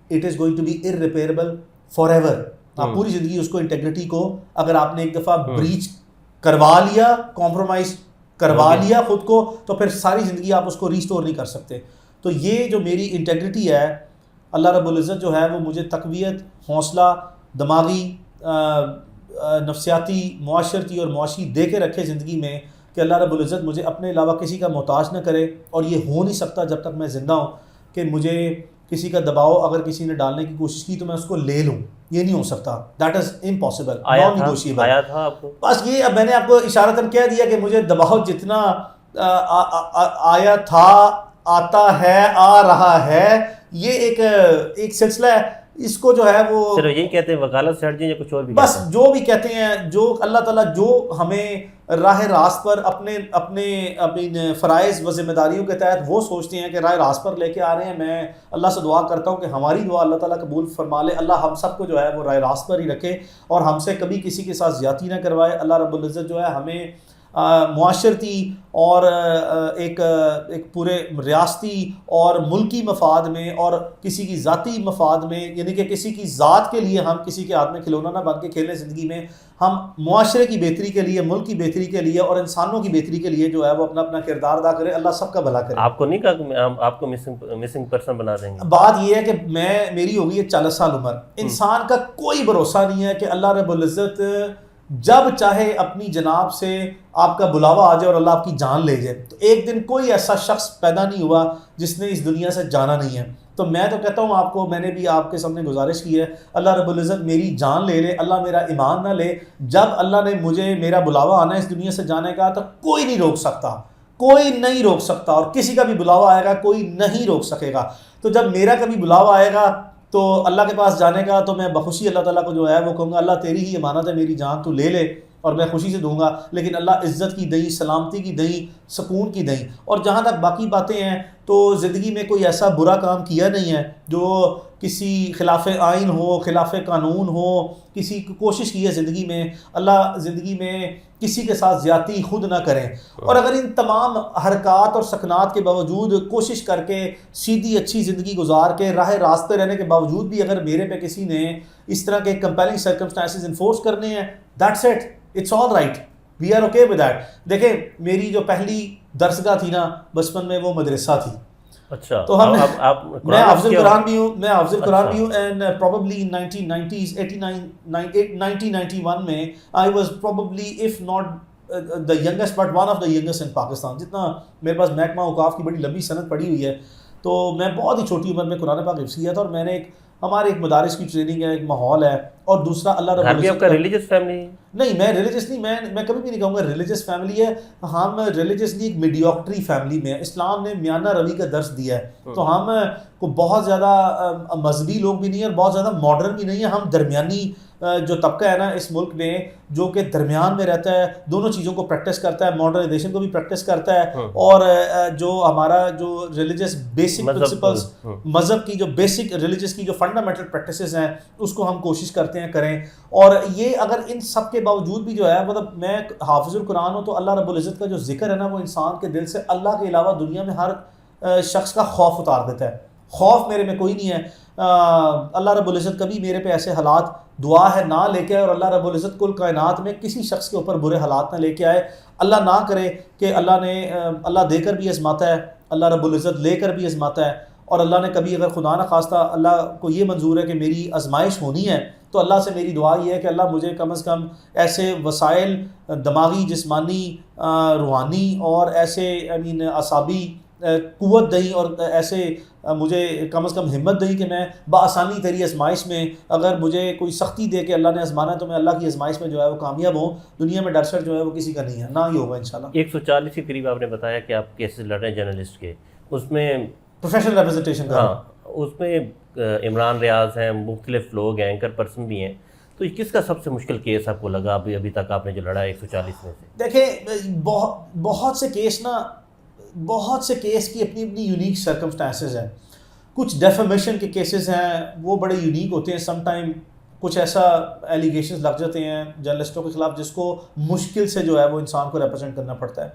it is going to be irreparable forever. آپ پوری زندگی اس کو انٹیگریٹی کو اگر آپ نے ایک دفعہ بریچ کروا لیا, کمپرومائز کروا لیا خود کو, تو پھر ساری زندگی آپ اس کو ریسٹور نہیں کر سکتے. تو یہ جو میری انٹیگریٹی ہے, اللہ رب العزت جو ہے وہ مجھے تقویت, حوصلہ, دماغی, نفسیاتی, معاشرتی اور معاشی دے کے رکھے زندگی میں کہ اللہ رب العزت مجھے اپنے علاوہ کسی کا محتاج نہ کرے. اور یہ ہو نہیں سکتا جب تک میں زندہ ہوں کہ مجھے کسی کا دباؤ اگر کسی نے ڈالنے کی کوشش کی تو میں اس کو لے لوں, یہ نہیں ہو سکتا. That is impossible, naan negotiable. آیا تھا آپ کو بس یہ اب میں نے آپ کو اشارتاً کہہ دیا کہ مجھے دباؤ جتنا آیا تھا, آتا ہے, آ رہا ہے, یہ ایک سلسلہ ہے. اس کو جو ہے وہ صرف یہی کہتے ہیں وکالت سے ہٹ جائیں یا کچھ اور بھی بس جو بھی کہتے ہیں, جو اللہ تعالیٰ جو ہمیں راہ راست پر اپنے فرائض و ذمہ داریوں کے تحت وہ سوچتے ہیں کہ راہ راست پر لے کے آ رہے ہیں, میں اللہ سے دعا کرتا ہوں کہ ہماری دعا اللہ تعالیٰ قبول فرما لے. اللہ ہم سب کو جو ہے وہ راہ راست پر ہی رکھے اور ہم سے کبھی کسی کے ساتھ زیادتی نہ کروائے. اللہ رب العزت جو ہے ہمیں معاشرتی اور ایک پورے ریاستی اور ملکی مفاد میں اور کسی کی ذاتی مفاد میں, یعنی کہ کسی کی ذات کے لیے ہم کسی کے ہاتھ میں کھلونا نہ بن کے کھیلیں زندگی میں. ہم معاشرے کی بہتری کے لیے, ملک کی بہتری کے لیے اور انسانوں کی بہتری کے لیے جو ہے وہ اپنا اپنا کردار ادا کرے. اللہ سب کا بھلا کرے. آپ کو نہیں کہا کہ ہم آپ کو مسنگ پرسن بنا دیں گے؟ بات یہ ہے کہ میری ہو گئی ہے 40 سال عمر. انسان کا کوئی بھروسہ نہیں ہے کہ اللہ رب العزت جب چاہے اپنی جناب سے آپ کا بلاوا آ جائے اور اللہ آپ کی جان لے جائے. تو ایک دن کوئی ایسا شخص پیدا نہیں ہوا جس نے اس دنیا سے جانا نہیں ہے. تو میں تو کہتا ہوں آپ کو, میں نے بھی آپ کے سامنے گزارش کی ہے, اللہ رب العزت میری جان لے لے, اللہ میرا ایمان نہ لے. جب اللہ نے مجھے میرا بلاوا آنا ہے اس دنیا سے جانے کا تو کوئی نہیں روک سکتا, کوئی نہیں روک سکتا. اور کسی کا بھی بلاوا آئے گا کوئی نہیں روک سکے گا. تو جب میرا کبھی بلاوا آئے گا تو اللہ کے پاس جانے کا, تو میں بخوشی اللہ تعالیٰ کو جو ہے وہ کہوں گا اللہ تیری ہی امانت ہے, میری جان تو لے لے, اور میں خوشی سے دوں گا. لیکن اللہ عزت کی دیں, سلامتی کی دیں, سکون کی دیں. اور جہاں تک باقی باتیں ہیں تو زندگی میں کوئی ایسا برا کام کیا نہیں ہے جو کسی خلاف آئین ہو, خلاف قانون ہو, کسی کوشش کی ہے زندگی میں. اللہ زندگی میں کسی کے ساتھ زیادتی خود نہ کریں. اور اگر ان تمام حرکات اور سکنات کے باوجود کوشش کر کے سیدھی اچھی زندگی گزار کے راہ راست پہ رہنے کے باوجود بھی اگر میرے پہ کسی نے اس طرح کے کمپیلنگ سرکمسٹانسز انفورس کرنے ہیں, that's it, it's all right, we are okay with that. دیکھیں میری جو پہلی درسگاہ تھی نا بچپن میں وہ مدرسہ تھی. اچھا, تو ہم میں حافظ القرآن بھی ہوں, اینڈ پروبیبلی ان 1990s 1991 میں I was probably if not the youngest but one of the youngest in Pakistan. جتنا میرے پاس محکمہ اوقاف کی بڑی لمبی سند پڑی ہوئی ہے, تو میں بہت ہی چھوٹی عمر میں قرآن پاک حفظ کیا تھا. اور میں نے ہمارے ایک مدارس کی ٹریننگ ہے, ایک ماحول ہے, اور دوسرا اللہ رب العزت. آپ کا ریلیجس فیملی نہیں, میں ریلیجس نہیں, میں کبھی بھی نہیں کہوں گا ریلیجس فیملی ہے. ہم ریلیجسلی ایک میڈیوکٹری فیملی میں ہیں. اسلام نے میانہ روی کا درس دیا ہے, تو ہم کو بہت زیادہ مذہبی لوگ بھی نہیں ہیں اور بہت زیادہ ماڈرن بھی نہیں ہیں. ہم درمیانی جو طبقہ ہے نا اس ملک میں, جو کہ درمیان میں رہتا ہے, دونوں چیزوں کو پریکٹس کرتا ہے, ماڈرنائزیشن کو بھی پریکٹس کرتا ہے, اور جو ہمارا جو ریلیجس بیسک پرنسپلس, مذہب کی جو بیسک ریلیجس کی جو فنڈامنٹل پریکٹسز ہیں اس کو ہم کوشش کرتے ہیں کریں. اور یہ اگر ان سب کے باوجود بھی جو ہے, مطلب میں حافظ القرآن ہوں, تو اللہ رب العزت کا جو ذکر ہے نا وہ انسان کے دل سے اللہ کے علاوہ دنیا میں ہر شخص کا خوف اتار دیتا ہے. خوف میرے میں کوئی نہیں ہے. اللہ رب العزت کبھی میرے پہ ایسے حالات دعا ہے نہ لے کے آئے, اور اللہ رب العزت کل کائنات میں کسی شخص کے اوپر برے حالات نہ لے کے آئے. اللہ نہ کرے کہ اللہ دے کر بھی آزماتا ہے, اللہ رب العزت لے کر بھی آزماتا ہے. اور اللہ نے کبھی اگر خدا نہ خواستہ اللہ کو یہ منظور ہے کہ میری آزمائش ہونی ہے, تو اللہ سے میری دعا یہ ہے کہ اللہ مجھے کم از کم ایسے وسائل دماغی, جسمانی, روحانی اور ایسے اعصابی قوت دیں, اور ایسے مجھے کم از کم ہمت دیں کہ میں بآسانی تیری آزمائش میں, اگر مجھے کوئی سختی دے کے اللہ نے آزمانا ہے تو میں اللہ کی آزمائش میں جو ہے وہ کامیاب ہوں. دنیا میں ڈر جو ہے وہ کسی کا نہیں ہے, نہ ہی ہوگا انشاءاللہ. 140 کے قریب آپ نے بتایا کہ آپ کیسز لڑ رہے ہیں جرنلسٹ کے, اس میں پروفیشنل ریپرزنٹیشن کا. ہاں, اس میں عمران ریاض ہیں, مختلف لوگ ہیں, اینکر پرسن بھی ہیں. تو کس کا سب سے مشکل کیس آپ کو لگا ابھی تک آپ نے جو لڑا ہے 140 میں سے؟ دیکھیں بہت سے کیس نا, بہت سے کیس کی اپنی اپنی یونیک سرکمسٹانسز ہیں. کچھ ڈیفیمیشن کے کیسز ہیں وہ بڑے یونیک ہوتے ہیں. سم ٹائم کچھ ایسا ایلیگیشنز لگ جاتے ہیں جرنلسٹوں کے خلاف جس کو مشکل سے جو ہے وہ انسان کو ریپرزینٹ کرنا پڑتا ہے.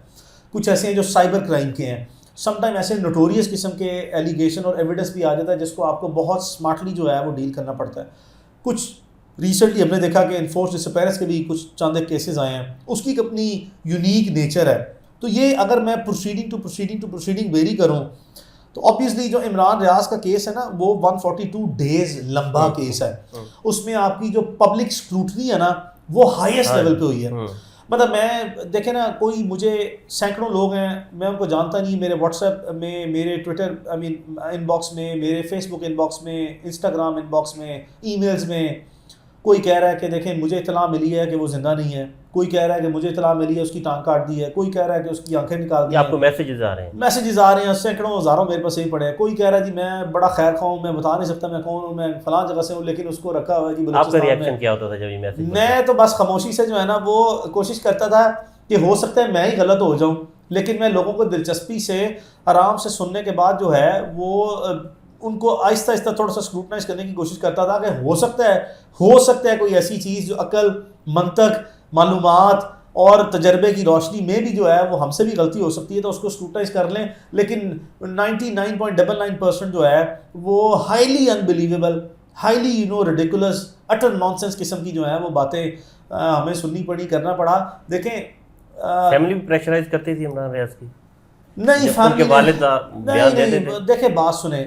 کچھ ایسے ہیں جو سائبر کرائم کے ہیں. سم ٹائم ایسے نوٹوریس قسم کے ایلیگیشن اور ایویڈنس بھی آ جاتا ہے جس کو آپ کو بہت اسمارٹلی جو ہے وہ ڈیل کرنا پڑتا ہے. کچھ ریسنٹلی ہم نے دیکھا کہ انفورسڈ ڈسپیئرنس کے بھی کچھ چند کیسز آئے ہیں, اس کی اپنی یونیک نیچر ہے. تو یہ اگر میں پروسیڈنگ ٹو پروسیڈنگ ویری کروں تو آبویسلی جو عمران ریاض کا کیس ہے نا وہ 142 ڈیز لمبا کیس ہے. اس میں آپ کی جو پبلک اسکروٹنی ہے نا وہ ہائیسٹ لیول پہ ہوئی ہے. مطلب میں دیکھیں نا, کوئی مجھے سینکڑوں لوگ ہیں, میں ان کو جانتا نہیں, میرے واٹس ایپ میں, میرے ٹویٹر ان باکس میں, میرے فیس بک ان باکس میں, انسٹاگرام ان باکس میں, ای میلز میں کوئی کہہ رہا ہے کہ دیکھیں مجھے اطلاع ملی ہے کہ وہ زندہ نہیں ہے, کوئی کہہ رہا ہے کہ مجھے اطلاع ملی ہے اس کی ٹانگ کاٹ دی ہے, کوئی کہہ رہا ہے کہ اس کی آنکھیں نکال دی ہیں. آپ کو میسیجز آ رہے ہیں, سینکڑوں ہزاروں میرے پاس یہی پڑے ہیں. کوئی کہہ رہا ہے جی میں بڑا خیر خواہ ہوں, میں بتا نہیں سکتا میں کون ہوں, میں فلاں جگہ سے ہوں, لیکن اس کو رکھا ہوا ہے جی آپ کا بلوچستان ریئیکشن میں. کیا ہوتا تھا جب یہ میسیج؟ میں تو بس خاموشی سے جو ہے نا وہ کوشش کرتا تھا کہ ہو سکتا ہے میں ہی غلط ہو جاؤں, لیکن میں لوگوں کو دلچسپی سے آرام سے سننے کے بعد جو ہے وہ ان کو آہستہ آہستہ تھوڑا سا اسکروٹنائز کرنے کی کوشش کرتا تھا کہ ہو سکتا ہے کوئی ایسی چیز جو عقل, منطق, معلومات اور تجربے کی روشنی میں بھی جو ہے وہ ہم سے بھی غلطی ہو سکتی ہے, تو اس کو اسکروٹنائز کر لیں. لیکن 99.99% جو ہے وہ highly unbelievable, highly ridiculous, utter nonsense قسم کی جو ہے وہ باتیں ہمیں سننی پڑی, کرنا پڑا. دیکھیں فیملی بھی پریشرائز کرتی تھی عمران ریاض کی؟ نہیں, ان کے والد بیان دیتے تھے. دیکھیں بات سنیں,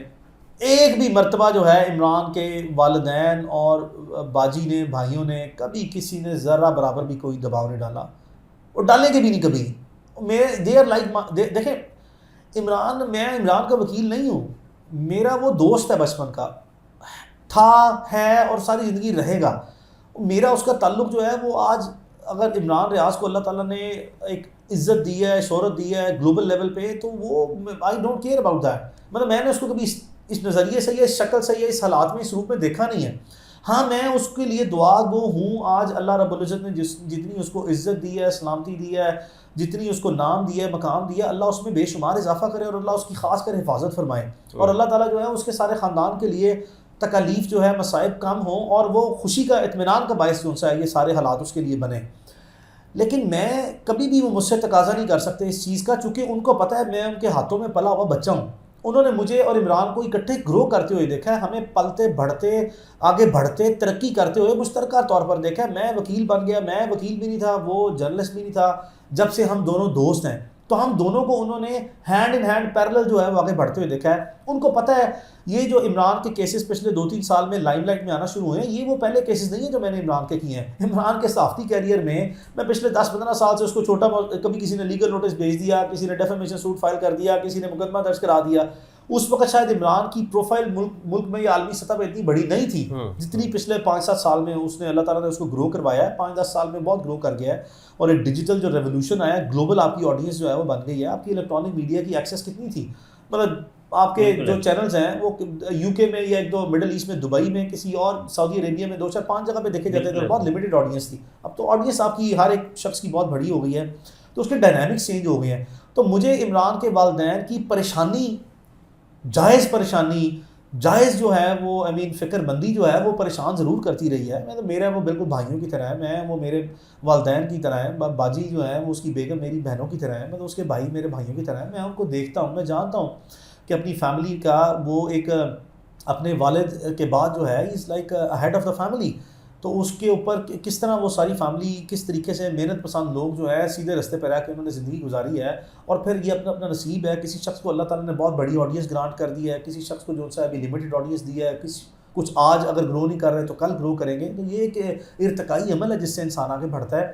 ایک بھی مرتبہ جو ہے عمران کے والدین اور باجی نے, بھائیوں نے, کبھی کسی نے ذرہ برابر بھی کوئی دباؤ نہیں ڈالا, اور ڈالیں گے بھی نہیں کبھی. دیر لائک دیکھیں میں عمران کا وکیل نہیں ہوں, میرا وہ دوست ہے بچپن کا, تھا, ہے اور ساری زندگی رہے گا. میرا اس کا تعلق جو ہے وہ آج اگر عمران ریاض کو اللہ تعالیٰ نے ایک عزت دی ہے, شہرت دی ہے گلوبل لیول پہ, تو وہ I don't care about that. مطلب میں نے اس کو کبھی اس نظریے سے یا اس شکل سے یا اس حالات میں, اس روپ میں دیکھا نہیں ہے. ہاں میں اس کے لیے دعا گو ہوں. آج اللہ رب العزت نے جتنی اس کو عزت دی ہے, سلامتی دی ہے, جتنی اس کو نام دی ہے, مقام دیا, اللہ اس میں بے شمار اضافہ کرے اور اللہ اس کی خاص کر حفاظت فرمائے. اور اللہ تعالیٰ جو ہے اس کے سارے خاندان کے لیے تکالیف جو ہے, مصائب کم ہوں, اور وہ خوشی کا, اطمینان کا باعث جو ہے یہ سارے حالات اس کے لیے بنے. لیکن میں کبھی بھی وہ مجھ سے تقاضا نہیں کر سکتے اس چیز کا, چونکہ ان کو پتہ ہے میں ان کے ہاتھوں میں پلا ہوا بچہ ہوں. انہوں نے مجھے اور عمران کو اکٹھے گرو کرتے ہوئے دیکھا ہے, ہمیں پلتے بڑھتے, آگے بڑھتے, ترقی کرتے ہوئے مشترکہ طور پر دیکھا ہے. میں وکیل بن گیا, میں وکیل بھی نہیں تھا, وہ جرنلسٹ بھی نہیں تھا. جب سے ہم دونوں دوست ہیں تو ہم دونوں کو انہوں نے ہینڈ ان ہینڈ پیرلل جو ہے وہ آگے بڑھتے ہوئے دیکھا ہے. ان کو پتہ ہے یہ جو عمران کے کیسز پچھلے 2-3 سال میں لائم لائٹ میں آنا شروع ہوئے ہیں, یہ وہ پہلے کیسز نہیں ہیں جو میں نے عمران کے کیے ہیں. عمران کے صحافتی کیریئر میں پچھلے 10-15 سال سے اس کو چھوٹا, کبھی کسی نے لیگل نوٹس بھیج دیا, کسی نے ڈیفیمیشن سوٹ فائل کر دیا, کسی نے مقدمہ درج کرا دیا. اس وقت شاید عمران کی پروفائل ملک میں یا عالمی سطح پہ اتنی بڑی نہیں تھی جتنی پچھلے 5-7 سال میں اس نے, اللہ تعالیٰ نے اس کو گرو کروایا ہے. 5-10 سال میں بہت گرو کر گیا ہے, اور ایک ڈیجیٹل جو ریولوشن آیا ہے, گلوبل آپ کی آڈینس جو ہے وہ بن گئی ہے. آپ کی الیکٹرانک میڈیا کی ایکسیس کتنی تھی, مطلب آپ کے جو چینلز ہیں وہ یو کے میں یا 1-2 مڈل ایسٹ میں, دبئی میں, کسی اور سعودی عربیہ میں 2-4-5 جگہ پہ دیکھے جاتے تھے, بہت لمیٹڈ آڈینس تھی. اب تو آڈینس آپ کی ہر ایک شخص کی بہت بڑی ہو گئی ہے, تو اس کے ڈائنامکس چینج ہو گئے ہیں. تو مجھے عمران کے والدین کی پریشانی, جائز پریشانی, جائز جو ہے وہ فکر مندی جو ہے وہ پریشان ضرور کرتی رہی ہے. میں تو میرا وہ بالکل بھائیوں کی طرح ہے, میں وہ میرے والدین کی طرح ہے, باجی جو ہے وہ اس کی بیگم میری بہنوں کی طرح ہے, میں تو اس کے بھائی میرے بھائیوں کی طرح ہے. میں ان کو دیکھتا ہوں, میں جانتا ہوں کہ اپنی فیملی کا وہ ایک اپنے والد کے بعد جو ہے is like had of the family. تو اس کے اوپر کس طرح وہ ساری فیملی, کس طریقے سے محنت پسند لوگ جو ہے سیدھے رستے پہ رہ کے انہوں نے زندگی گزاری ہے. اور پھر یہ اپنا اپنا نصیب ہے, کسی شخص کو اللہ تعالیٰ نے بہت بڑی آڈینس گرانٹ کر دی ہے, کسی شخص کو جو سا ابھی لمیٹڈ آڈینس دی ہے, کچھ آج اگر گرو نہیں کر رہے تو کل گرو کریں گے. تو یہ ایک ارتقائی عمل ہے جس سے انسان آگے بڑھتا ہے.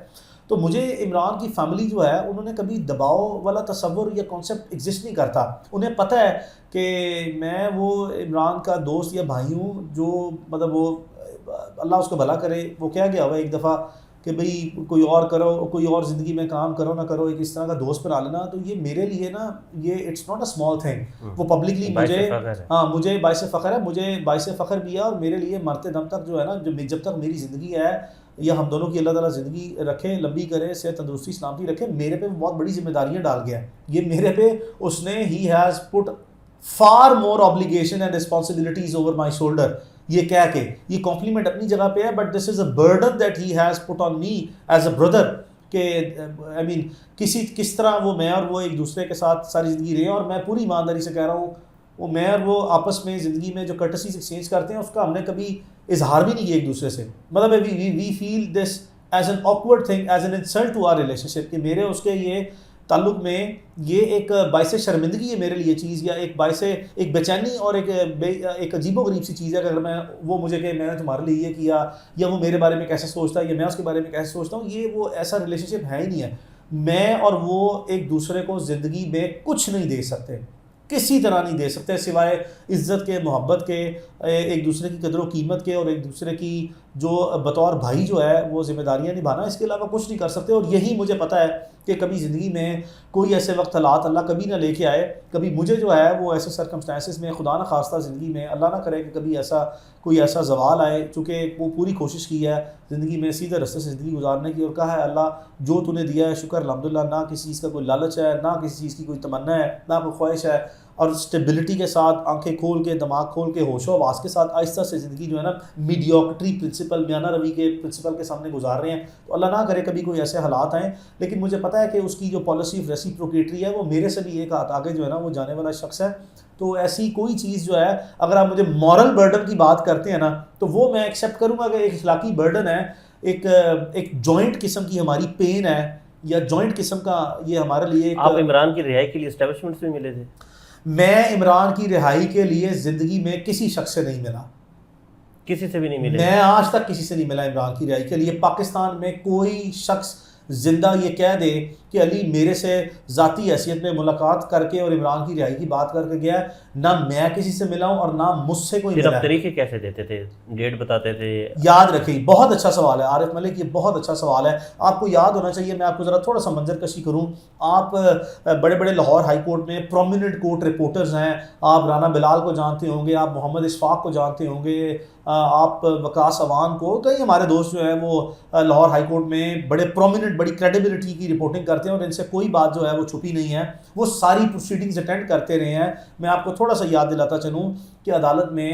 تو مجھے عمران کی فیملی جو ہے انہوں نے کبھی دباؤ والا تصور یا کانسیپٹ ایگزسٹ نہیں کرتا. انہیں پتہ ہے کہ میں وہ عمران کا دوست یا بھائی ہوں جو مطلب وہ اللہ اس کو بھلا کرے, وہ کیا گیا ہوا ایک دفعہ کہ بھئی کوئی اور کرو, کوئی اور زندگی میں کام کرو نہ کرو, ایک اس طرح کا دوست بنا لینا. تو یہ میرے لیے نا یہ it's not a small thing. وہ پبلکلی مجھے باعث فخر ہے, مجھے باعث فخر بھی ہے, اور میرے لیے مرتے دم تک جو ہے نا, جب تک میری زندگی ہے یا ہم دونوں کی اللہ تعالیٰ زندگی رکھے, لمبی کرے, صحت تندرستی سلامتی رکھے, میرے پہ بہت بڑی ذمہ داریاں ڈال گیا ہے. یہ میرے پہ اس نے he has put for more obligation and responsibilities over my shoulder. یہ کہہ کے یہ کمپلیمنٹ اپنی جگہ پہ ہے, but this is a burden that he has put on me as a brother. کہ آئی مین کس طرح وہ میں اور وہ ایک دوسرے کے ساتھ ساری زندگی رہے ہیں. اور میں پوری ایمانداری سے کہہ رہا ہوں وہ میں اور وہ آپس میں زندگی میں جو کرٹسیز ایکسچینج کرتے ہیں اس کا ہم نے کبھی اظہار بھی نہیں کیا ایک دوسرے سے. مطلب we feel this as an awkward thing, as an insult to our relationship, کہ میرے اس کے یہ تعلق میں یہ ایک باعث شرمندگی ہے میرے لیے چیز, یا ایک باعث ایک بے چینی اور ایک عجیب و غریب سی چیز ہے کہ اگر وہ مجھے کہ میں نے تمہارے لیے یہ کیا, یا وہ میرے بارے میں کیسے سوچتا ہے, یا میں اس کے بارے میں کیسے سوچتا ہوں. یہ وہ ایسا ریلیشن شپ ہے ہی نہیں ہے. میں اور وہ ایک دوسرے کو زندگی میں کچھ نہیں دے سکتے, کسی طرح نہیں دے سکتے سوائے عزت کے, محبت کے, ایک دوسرے کی قدر و قیمت کے, اور ایک دوسرے کی جو بطور بھائی جو ہے وہ ذمہ داریاں نبھانا. اس کے علاوہ کچھ نہیں کر سکتے. اور یہی مجھے پتہ ہے کہ کبھی زندگی میں کوئی ایسے وقت حالات اللہ کبھی نہ لے کے آئے, کبھی مجھے جو ہے وہ ایسے سرکمسٹانسز میں خدا نہ خواستہ زندگی میں اللہ نہ کرے کہ کبھی کوئی ایسا زوال آئے, چونکہ وہ پوری کوشش کی ہے زندگی میں سیدھے راستے سے زندگی گزارنے کی, اور کہا ہے اللہ جو تو نے دیا ہے شکر الحمدللہ, نہ کسی چیز کا کوئی لالچ ہے, نہ کسی چیز کی کوئی تمنا ہے, نہ کوئی خواہش ہے, اور اسٹیبلٹی کے ساتھ آنکھیں کھول کے, دماغ کھول کے, ہوش و حواس کے ساتھ آہستہ سے زندگی جو ہے نا میڈیوکٹری پرنسپل, میانہ روی کے پرنسپل کے سامنے گزار رہے ہیں. تو اللہ نہ کرے کبھی کوئی ایسے حالات آئیں, لیکن مجھے پتہ ہے کہ اس کی جو پالیسی آف ریسیپروکیٹری ہے وہ میرے سے بھی ایک ہاتھ آگے جو ہے نا وہ جانے والا شخص ہے. تو ایسی کوئی چیز جو ہے اگر آپ مجھے مورل برڈن کی بات کرتے ہیں نا تو وہ میں ایکسیپٹ کروں گا کہ ایک اخلاقی برڈن ہے, ایک جوائنٹ قسم کی ہماری پین ہے, یا جوائنٹ قسم کا یہ ہمارے لیے. آپ عمران کی رہائی کے لیے اسٹیبلشمنٹ سے ملے تھے؟ میں عمران کی رہائی کے لیے زندگی میں کسی شخص سے نہیں ملا, کسی سے بھی نہیں ملے. میں آج تک کسی سے نہیں ملا عمران کی رہائی کے لیے. پاکستان میں کوئی شخص زندہ یہ کہہ دے کہ علی میرے سے ذاتی حیثیت میں ملاقات کر کے اور عمران کی رہائی کی بات کر کے گیا ہے, نہ میں کسی سے ملا ہوں اور نہ مجھ سے کوئی ملا. پھر طریقے کیسے دیتے تھے, ڈیٹ بتاتے تھے؟ یاد رکھیں, بہت اچھا سوال ہے عارف ملک, یہ بہت اچھا سوال ہے. آپ کو یاد ہونا چاہیے, میں آپ کو ذرا تھوڑا سا منظر کشی کروں. آپ بڑے بڑے لاہور ہائی کورٹ میں پرومیننٹ کورٹ رپورٹرز ہیں, آپ رانا بلال کو جانتے ہوں گے, آپ محمد اشفاق کو جانتے ہوں گے, آپ وقاص عوان کو, کئی ہمارے دوست جو ہیں وہ لاہور ہائی کورٹ میں بڑے پرومیننٹ بڑی کریڈیبلٹی کی رپورٹنگ کرتے ہیں, اور ان سے کوئی بات جو ہے وہ چھپی نہیں ہے. وہ ساری پروسیڈنگز اٹینڈ کرتے رہے ہیں. میں آپ کو تھوڑا سا یاد دلاتا چلوں کہ عدالت میں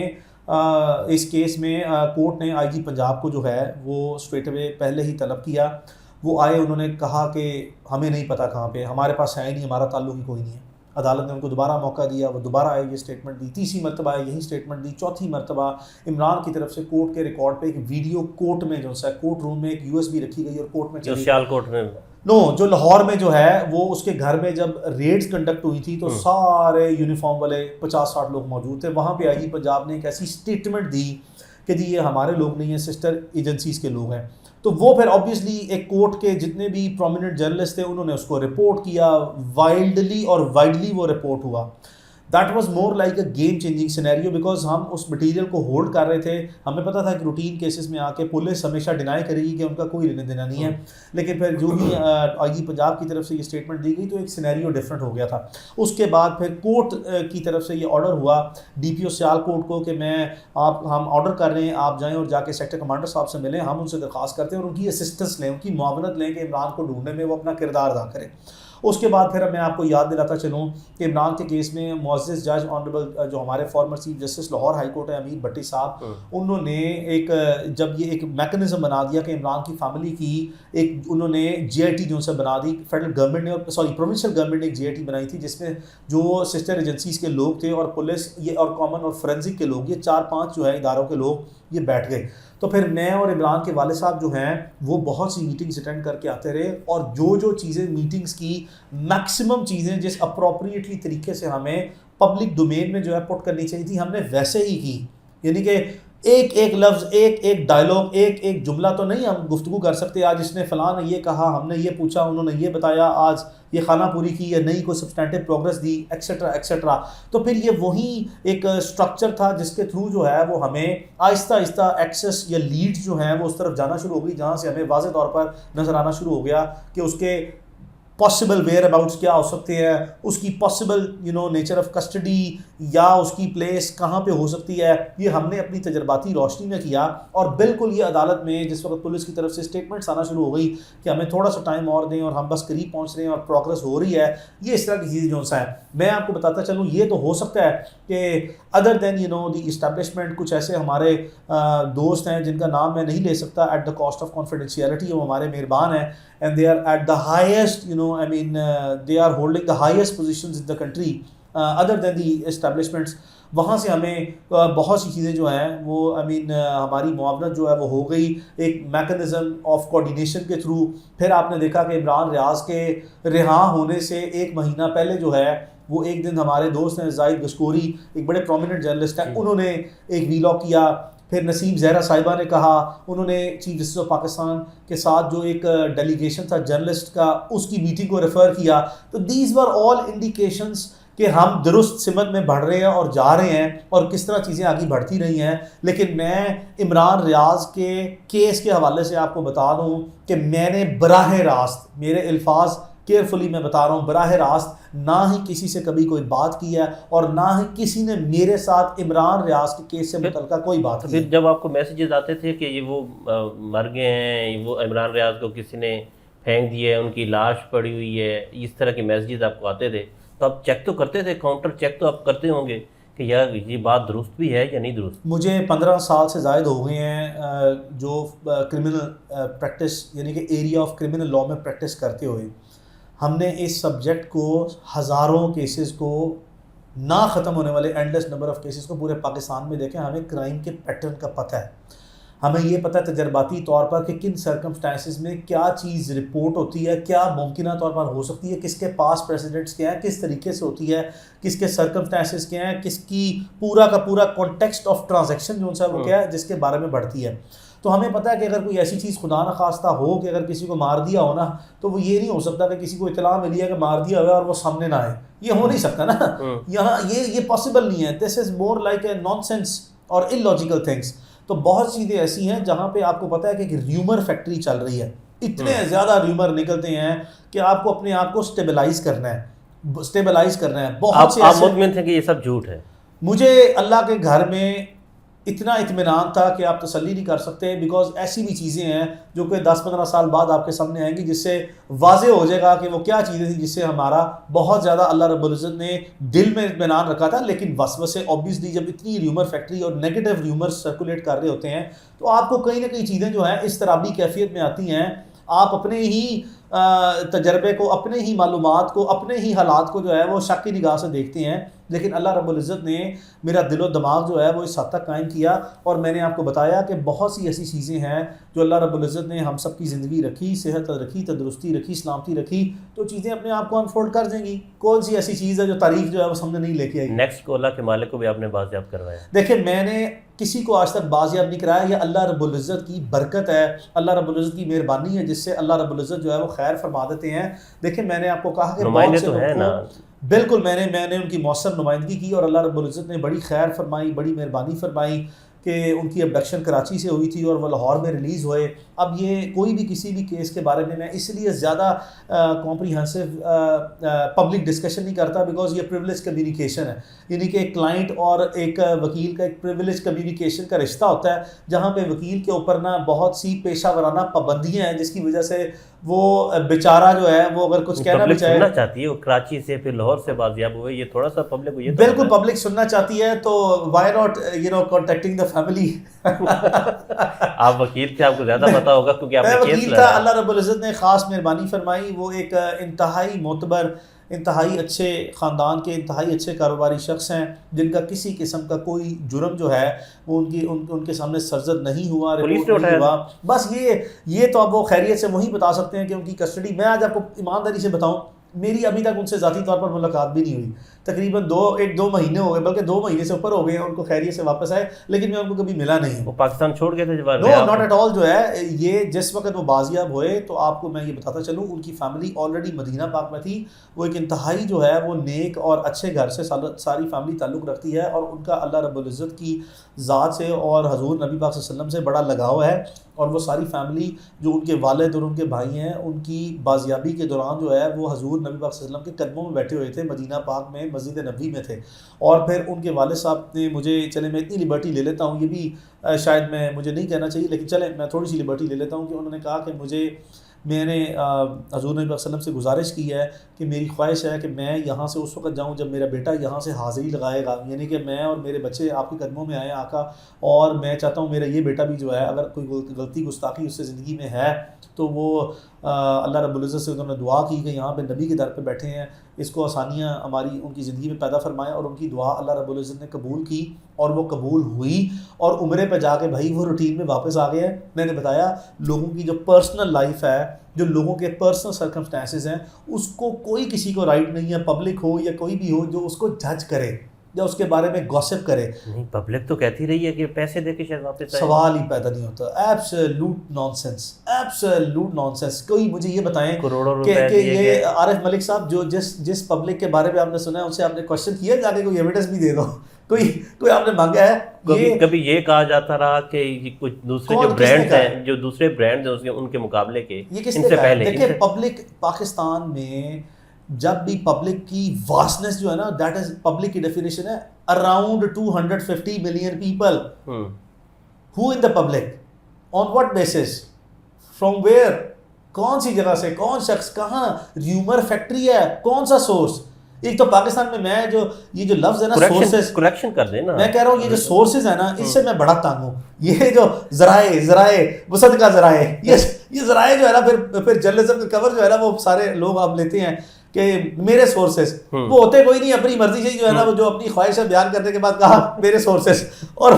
اس کیس میں کورٹ نے آئی جی پنجاب کو جو ہے وہ اسٹریٹ اوے پہلے ہی طلب کیا. وہ آئے, انہوں نے کہا کہ ہمیں نہیں پتہ کہاں پہ, ہمارے پاس ہے ہی نہیں, ہمارا تعلق ہی کوئی نہیں ہے. عدالت نے ان کو دوبارہ موقع دیا, وہ دوبارہ آئے, یہ اسٹیٹمنٹ دی, تیسری مرتبہ آئے, یہی اسٹیٹمنٹ دی, چوتھی مرتبہ عمران کی طرف سے کورٹ کے ریکارڈ پہ ایک ویڈیو کورٹ میں جو ہے کورٹ روم میں ایک USB رکھی گئی اور کورٹ میں چلی سیال کورٹ میں جو لاہور میں جو ہے وہ اس کے گھر میں جب ریڈز کنڈکٹ ہوئی تھی تو سارے یونیفارم والے 50-60 لوگ موجود تھے. وہاں پہ آئی جی پنجاب نے ایک ایسی اسٹیٹمنٹ دی کہ جی یہ ہمارے لوگ نہیں ہیں, سسٹر ایجنسیز کے لوگ ہیں. تو وہ پھر آبویسلی ایک کورٹ کے جتنے بھی پرومیننٹ جرنلسٹ تھے انہوں نے اس کو رپورٹ کیا, وائلڈلی اور وائڈلی وہ رپورٹ ہوا. That was more like a game changing scenario, because ہم اس مٹیریل کو ہولڈ کر رہے تھے. ہمیں پتہ تھا کہ روٹین کیسز میں آ کے پولیس ہمیشہ ڈینائی کرے گی کہ ان کا کوئی لینا دینا نہیں ہے, لیکن پھر جو ہی آئی جی پنجاب کی طرف سے یہ اسٹیٹمنٹ دی گئی تو ایک سینیریو ڈفرینٹ ہو گیا تھا. اس کے بعد پھر کورٹ کی طرف سے یہ آرڈر ہوا DPO سیال کورٹ کو کہ ہم آرڈر کر رہے ہیں, آپ جائیں اور جا کے سیکٹر کمانڈر صاحب سے ملیں, ہم ان سے درخواست کرتے ہیں اور ان کی اسسٹنس لیں, ان کی معاونت لیں کہ عمران کو ڈھونڈنے میں وہ اپنا کردار ادا کریں. اس کے بعد پھر میں آپ کو یاد دلاتا چلوں کہ عمران کے کیس میں معزز جج آنریبل جو ہمارے farmer chief justice Lahore high court ہے امیر بھٹی صاحب, انہوں نے جب یہ ایک میکنزم بنا دیا کہ عمران کی فیملی کی انہوں نے GIT جو سے بنا دی, فیڈرل گورنمنٹ نے پروونشل گورنمنٹ نے ایک GIT بنائی تھی جس میں جو سسٹر ایجنسیز کے لوگ تھے اور پولیس یہ اور کامن اور فورینزک کے لوگ, یہ 4-5 جو ہے اداروں کے لوگ یہ بیٹھ گئے. تو پھر میں اور عمران کے والد صاحب جو ہیں وہ بہت سی میٹنگز اٹینڈ کر کے آتے رہے, اور جو چیزیں میٹنگز کی میکسیمم چیزیں جس اپروپریٹلی طریقے سے ہمیں پبلک ڈومین میں جو ہے پٹ کرنی چاہیے تھی ہم نے ویسے ہی کی. یعنی کہ ایک لفظ, ایک ڈائلاگ, ایک جملہ تو نہیں ہم گفتگو کر سکتے. آج اس نے فلاں نے یہ کہا, ہم نے یہ پوچھا, انہوں نے یہ بتایا, آج یہ خانہ پوری کی یا نہیں, کوئی سبسٹینٹیو پروگرس دی, ایکسیٹرا ایکسیٹرا. تو پھر یہ وہی ایک اسٹرکچر تھا جس کے تھرو جو ہے وہ ہمیں آہستہ آہستہ ایکسیس یا لیڈ جو ہیں وہ اس طرف جانا شروع ہو گئی, جہاں سے ہمیں واضح طور پر نظر آنا شروع ہو گیا کہ اس کے پاسبل ویئر اباؤٹس کیا ہو سکتے ہیں, اس کی پاسبل نیچر آف کسٹڈی یا اس کی پلیس کہاں پہ ہو سکتی ہے. یہ ہم نے اپنی تجرباتی روشنی میں کیا, اور بالکل یہ عدالت میں جس وقت پولیس کی طرف سے اسٹیٹمنٹس آنا شروع ہو گئی کہ ہمیں تھوڑا سا ٹائم اور دیں اور ہم بس قریب پہنچ رہے ہیں اور پروگرس ہو رہی ہے, یہ اس طرح کی چیزیں جو ہیں میں آپ کو بتاتا چلوں. یہ تو ہو سکتا ہے کہ ادر دین دی اسٹیبلشمنٹ کچھ ایسے ہمارے دوست ہیں جن کا نام میں نہیں لے سکتا at the cost of confidentiality, وہ ہمارے مہربان ہیں, and they are at the highest, they are holding the highest positions in the country, other than the establishments. وہاں سے ہمیں بہت سی چیزیں جو ہیں وہ ہماری معاونت جو ہے وہ ہو گئی ایک میکنزم آف کوآرڈینیشن کے تھرو. پھر آپ نے دیکھا کہ عمران ریاض کے رہا ہونے سے ایک مہینہ پہلے جو ہے وہ ایک دن ہمارے دوست ہیں زاہد گشکوری، ایک بڑے پرومیننٹ جرنلسٹ ہیں، انہوں نے ایک ویلاگ کیا. پھر نسیم زہرا صاحبہ نے کہا، انہوں نے چیف جسٹس آف پاکستان کے ساتھ جو ایک ڈیلیگیشن تھا جرنلسٹ کا، اس کی میٹنگ کو ریفر کیا. تو دیز ور آل انڈیکیشنز کہ ہم درست سمت میں بڑھ رہے ہیں اور جا رہے ہیں اور کس طرح چیزیں آگے بڑھتی رہی ہیں. لیکن میں عمران ریاض کے کیس کے حوالے سے آپ کو بتا دوں کہ میں نے براہ راست، میرے الفاظ کیئرفلی میں بتا رہا ہوں، براہ راست نہ ہی کسی سے کبھی کوئی بات کی ہے اور نہ ہی کسی نے میرے ساتھ عمران ریاض کے کیس سے متعلقہ کوئی بات کی. پھر جب آپ کو میسیجز آتے تھے کہ یہ وہ مر گئے ہیں، وہ عمران ریاض کو کسی نے پھینک دیا ہے، ان کی لاش پڑی ہوئی ہے، اس طرح کے میسیجز آپ کو آتے تھے، تو آپ چیک تو کرتے تھے، کاؤنٹر چیک تو آپ کرتے ہوں گے کہ یار یہ بات درست بھی ہے یا نہیں درست؟ مجھے 15 سال سے زائد ہو گئے ہیں جو کرمنل پریکٹس یعنی کہ ایریا آف کرمنل لاء میں پریکٹس کرتے ہوئے. ہم نے اس سبجیکٹ کو ہزاروں کیسز کو، نہ ختم ہونے والے اینڈلیس نمبر آف کیسز کو پورے پاکستان میں دیکھیں. ہمیں کرائم کے پیٹرن کا پتہ ہے، ہمیں یہ پتہ ہے تجرباتی طور پر کہ کن سرکمسٹانسز میں کیا چیز رپورٹ ہوتی ہے، کیا ممکنہ طور پر ہو سکتی ہے، کس کے پاس پریسیڈنٹس کیا ہیں، کس طریقے سے ہوتی ہے، کس کے سرکمسٹانسز کیا ہیں، کس کی پورا کا پورا کانٹیکسٹ آف ٹرانزیکشن جو ہے وہ کیا ہے جس کے بارے میں بڑھتی ہے. تو ہمیں پتہ ہے کہ اگر کوئی ایسی چیز خدا نخواستہ ہو کہ اگر کسی کو مار دیا ہو نا، تو وہ یہ نہیں ہو سکتا کہ کسی کو اطلاع ملی ہے کہ مار دیا ہوا اور وہ سامنے نہ آئے. یہ ہو نہیں سکتا نا، یہاں یہ پاسبل نہیں ہے. This is more like a nonsense اور ان لاجیکل تھنگس. تو بہت چیزیں ایسی ہیں جہاں پہ آپ کو پتہ ہے کہ ایک ریومر فیکٹری چل رہی ہے، اتنے زیادہ ریومر نکلتے ہیں کہ آپ کو اپنے آپ کو اسٹیبلائز کرنا ہے. بہت سے آپ مطمئن تھے کہ یہ سب جھوٹ ہے؟ مجھے اللہ کے گھر میں اتنا اطمینان تھا کہ آپ تسلی نہیں کر سکتے، بیکاز ایسی بھی چیزیں ہیں جو کہ 10-15 سال بعد آپ کے سامنے آئیں گی جس سے واضح ہو جائے گا کہ وہ کیا چیزیں تھیں جس سے ہمارا بہت زیادہ اللہ رب العزت نے دل میں اطمینان رکھا تھا. لیکن وسوسے آبویسلی جب اتنی ریومر فیکٹری اور نیگیٹو ریومر سرکولیٹ کر رہے ہوتے ہیں تو آپ کو کہیں نہ کہیں چیزیں جو ہیں اضطرابی کیفیت میں آتی ہیں. آپ اپنے ہی تجربے کو، اپنے ہی معلومات کو، اپنے ہی حالات کو جو ہے وہ شک کی نگاہ سے دیکھتے ہیں. لیکن اللہ رب العزت نے میرا دل و دماغ جو ہے وہ اس حد تک قائم کیا، اور میں نے آپ کو بتایا کہ بہت سی ایسی چیزیں ہیں جو اللہ رب العزت نے ہم سب کی زندگی رکھی، صحت رکھی، تندرستی رکھی، سلامتی رکھی، تو چیزیں اپنے آپ کو انفولڈ کر دیں گی. کون سی ایسی چیز ہے جو تاریخ جو ہے وہ سامنے نہیں لے کے آئی؟ نیکسٹ کو اللہ کے مالک کو بھی آپ نے بازیاب کروایا. دیکھیں میں نے کسی کو آج تک بازیاب نہیں کرایا، یہ اللہ رب العزت کی برکت ہے، اللہ رب العزت کی مہربانی ہے جس سے اللہ رب العزت جو ہے وہ خیر فرما دیتے ہیں. دیکھیں میں نے آپ کو کہا کہ نمائندے تو ہیں نا، بالکل میں نے ان کی مؤثر نمائندگی کی اور اللہ رب العزت نے بڑی خیر فرمائی، بڑی مہربانی فرمائی کہ ان کی ابڈکشن کراچی سے ہوئی تھی اور وہ لاہور میں ریلیز ہوئے. اب یہ کوئی بھی کسی بھی کیس کے بارے میں اس لیے زیادہ کمپریہنسو پبلک ڈسکشن نہیں کرتا، بیکاز یہ پریویلیج کمیونیکیشن ہے، یعنی کہ ایک کلائنٹ اور ایک وکیل کا ایک پریویلیج کمیونیکیشن کا رشتہ ہوتا ہے جہاں پہ وکیل کے اوپر نا بہت سی پیشہ ورانہ پابندیاں ہیں جس کی وجہ سے وہ بیچارہ جو ہے وہ اگر کچھ کہنا بھی چاہے سننا چاہتی ہے. وہ کراچی سے پھر لاہور سے بازیاب ہوئے، یہ تھوڑا سا پبلک کو یہ بالکل پبلک سننا چاہتی ہے، تو why not contacting the family. آپ وکیل تھے، آپ کو زیادہ پتا ہوگا کیونکہ آپ نے کیس وکیل تھا. اللہ رب العزت نے خاص مہربانی فرمائی. وہ ایک انتہائی معتبر، انتہائی اچھے خاندان کے انتہائی اچھے کاروباری شخص ہیں جن کا کسی قسم کا کوئی جرم جو ہے وہ ان کے سامنے سرزد نہیں ہوا، رپورٹ نہیں ہوا. بس یہ تو اب وہ خیریت سے وہی بتا سکتے ہیں کہ ان کی کسٹڈی. میں آج آپ کو ایمانداری سے بتاؤں، میری ابھی تک ان سے ذاتی طور پر ملاقات بھی نہیں ہوئی. تقریباً 2 مہینے ہو گئے، بلکہ 2 مہینے سے اوپر ہو گئے ہیں ان کو خیریت سے واپس آئے، لیکن میں ان کو کبھی ملا نہیں. وہ پاکستان چھوڑ گئے تھے؟ نو ناٹ ایٹ آل. جو ہے یہ جس وقت وہ بازیاب ہوئے تو آپ کو میں یہ بتاتا چلوں ان کی فیملی آلریڈی مدینہ پاک میں تھی. وہ ایک انتہائی جو ہے وہ نیک اور اچھے گھر سے ساری فیملی تعلق رکھتی ہے، اور ان کا اللہ رب العزت کی ذات سے اور حضور نبی پاک صلی اللہ علیہ وسلم سے بڑا لگاؤ ہے. اور وہ ساری فیملی جو ان کے والد اور ان کے بھائی ہیں، ان کی بازیابی کے دوران جو ہے وہ حضور نبی پاک صلی اللہ علیہ وسلم کے قدموں میں بیٹھے ہوئے تھے، مدینہ پاک میں مسجد نبوی میں تھے. اور پھر ان کے والد صاحب نے مجھے، چلے میں اتنی لبرٹی لے لیتا ہوں، یہ بھی شاید مجھے نہیں کہنا چاہیے لیکن چلے میں تھوڑی سی لبرٹی لے لیتا ہوں، کہ انہوں نے کہا کہ میں نے حضور نبی صلی اللہ علیہ وسلم سے گزارش کی ہے کہ میری خواہش ہے کہ میں یہاں سے اس وقت جاؤں جب میرا بیٹا یہاں سے حاضری لگائے گا، یعنی کہ میں اور میرے بچے آپ کے قدموں میں آئیں آقا، اور میں چاہتا ہوں میرا یہ بیٹا بھی جو ہے اگر کوئی غلطی گستاخی اس سے زندگی میں ہے تو وہ اللہ رب العزت سے انہوں نے دعا کی کہ یہاں پہ نبی کے در پہ بیٹھے ہیں، اس کو آسانیاں ہماری ان کی زندگی میں پیدا فرمائیں، اور ان کی دعا اللہ رب العزت نے قبول کی اور وہ قبول ہوئی، اور عمرے پہ جا کے بھائی وہ روٹین میں واپس آ گئے ہیں۔ میں نے بتایا لوگوں کی جو پرسنل لائف ہے، جو لوگوں کے پرسنل سرکمسٹانسز ہیں، اس کو کوئی کسی کو رائٹ نہیں ہے، پبلک ہو یا کوئی بھی ہو، جو اس کو جج کرے یا اس کے بارے میں گوسپ کرے۔ نہیں، پبلک تو کہتی رہی ہے کہ پیسے دے کے شاید واپس آئے، سوال ہی پیدا نہیں ہوتا۔ Absolute nonsense, absolute nonsense. کوئی مجھے یہ بتائیں کروڑوں کہ روپے یہ عارف ملک صاحب جو جس پبلک کے بارے میں آپ نے سنا ہے ان سے آپ نے کوشچن کیا جا کے کوئی ایویڈنس بھی دے دو، کوئی آپ نے مانگا ہے؟ کبھی یہ کہا جاتا رہا کہ کچھ دوسرے جو برانڈز ہیں، جو دوسرے برانڈز ہیں ان کے مقابلے کے ان سے پہلے، دیکھیں پبلک پاکستان میں جب بھی پبلک کی واسٹنس جو ہے نا، دیٹ از پبلک کی ڈیفینیشن ہے around 250 million people. Who in the public, on what basis, from where, کون سی جگہ سے، کون شخص، کہاں، ریومر فیکٹری ہے، کون سا سورس؟ ایک تو پاکستان میں میں جو یہ جو لفظ ہے نا سورسز، کریکشن کر دیں نا، میں کہہ رہا ہوں یہ جو سورسز ہیں نا اس سے میں بڑا تنگ ہوں۔ یہ جو ذرائع مصدقہ ذرائع، یہ ذرائع جو ہے نا پھر جرنلزم کا کور جو ہے نا وہ سارے لوگ آپ لیتے ہیں کہ میرے سورسز، وہ ہوتے کوئی نہیں، اپنی مرضی سے جو ہے نا وہ جو اپنی خواہش بیان کرنے کے بعد کہا میرے سورسز، اور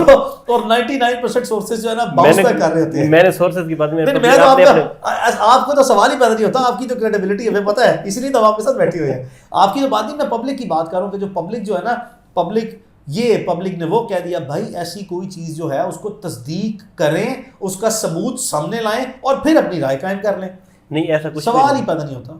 99% سورسز جو ہے نا باؤنس بیک کر رہے ہوتے ہیں۔ میں نے سورسز کی بات میں آپ کو تو سوال ہی پیدا نہیں ہوتا، آپ کی تو کریڈیبلٹی ہمیں پتہ ہے، اس لیے تو آپ کے ساتھ بیٹھی ہوئی ہے۔ آپ کی تو بات نہیں، میں پبلک کی بات کر رہا ہوں کہ جو پبلک جو ہے نا، پبلک نے وہ کہہ دیا بھائی ایسی کوئی چیز جو ہے اس کو تصدیق کریں، اس کا ثبوت سامنے لائیں اور پھر اپنی رائے قائم کر لیں۔ نہیں، ایسا کچھ سوال ہی پیدا نہیں ہوتا۔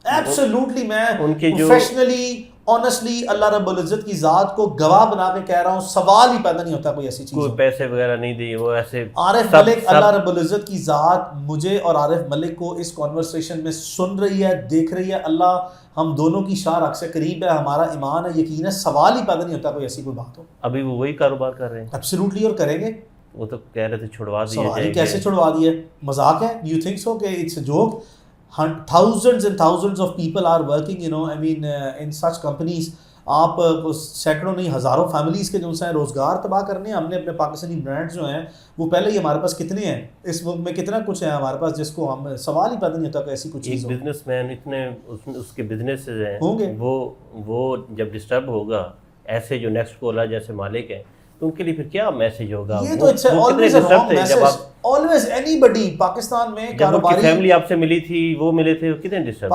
ایبسولوٹلی میں پروفیشنلی آنیسٹلی اللہ رب العزت کی ذات کو گواہ بنا کے کہہ رہا ہوں، سوال ہی پیدا نہیں ہوتا کوئی ایسی چیز، کوئی پیسے وغیرہ نہیں دیے وہ ایسے۔ عارف ملک، اللہ رب العزت کی ذات مجھے اور عارف ملک کو اس کنورسیشن میں سن رہی ہے، دیکھ رہی ہے، اللہ ہم دونوں کی شارک سے قریب ہے، ہمارا ایمان ہے، یقین ہے، سوال ہی پیدا نہیں ہوتا کوئی ایسی کوئی بات ہو۔ ابھی وہ وہی کاروبار کر رہے ہیں ایبسولوٹلی، اور کریں گے۔ وہ تو کہہ رہے تھے چھڑوا دیے سوال ہی کیسے چھڑوا دیے؟ مذاق ہے؟ یو تھنک سو کہ it's a joke? thousands and thousands of people are working, you know, I mean in such companies. آپ سینکڑوں نہیں ہزاروں فیملیز کے جو ہیں روزگار تباہ کرنے ہیں۔ ہم نے اپنے پاکستانی برانڈز جو ہیں وہ پہلے ہی ہمارے پاس کتنے ہیں، اس ملک میں کتنا کچھ ہے ہمارے پاس جس کو ہم سوال ہی پیدا نہیں ہوتا کہ ایسی کچھ چیز ہو۔ ایک بزنس مین اتنے اس کے بزنسز ہیں ہوں گے، وہ جب ڈسٹرب ہوگا، ایسے جو نیکسٹ کولا جیسے مالک ہیں تو ان کے لیے پھر کیا میسج ہوگا؟ یہ تو اچھا always a wrong message. always anybody Pakistan میں کاروباری فیملی آپ سے ملی تھی، وہ ملے تھے، کتنے ڈسٹرب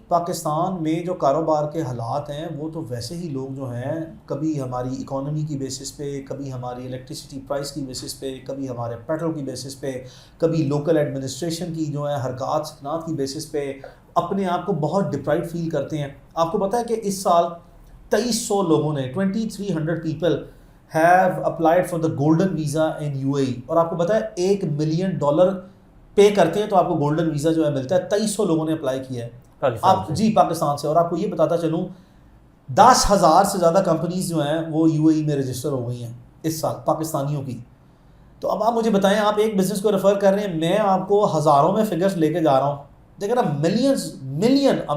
پاکستان میں جو کاروبار کے حالات ہیں وہ تو ویسے ہی لوگ جو ہیں کبھی ہماری اکانومی کی بیسس پہ، کبھی ہماری الیکٹریسٹی پرائس کی بیسس پہ، کبھی ہمارے پیٹرول کی بیسس پہ، کبھی لوکل ایڈمنسٹریشن کی جو ہے حرکات سکنات کی بیسس پہ اپنے آپ کو بہت ڈپرائڈ فیل کرتے ہیں۔ آپ کو پتہ ہے کہ اس سال 2300 لوگوں نے 2300 people have applied for the golden visa in UAE، اور آپ کو پتہ ہے $1 ملین پے کرتے ہیں تو آپ کو گولڈن ویزا جو ہے ملتا ہے۔ 2300 لوگوں نے اپلائی کیا ہے آپ جی پاکستان سے، اور آپ کو یہ بتاتا چلوں 10,000 سے زیادہ کمپنیز جو ہیں وہ UAE میں رجسٹر ہو گئی ہیں اس سال پاکستانیوں کی۔ تو اب آپ مجھے بتائیں، آپ ایک بزنس کو ریفر کر رہے ہیں، میں آپ کو ہزاروں میں فگرز لے کے جا رہا ہوں، دیکھیں نا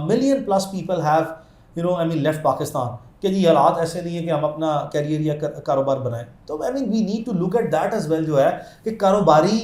million plus people have left Pakistan, کہ جی حالات ایسے نہیں ہیں کہ ہم اپنا کیریئر یا کاروبار بنائیں۔ تو we need to look at that as well, جو ہے کہ کاروباری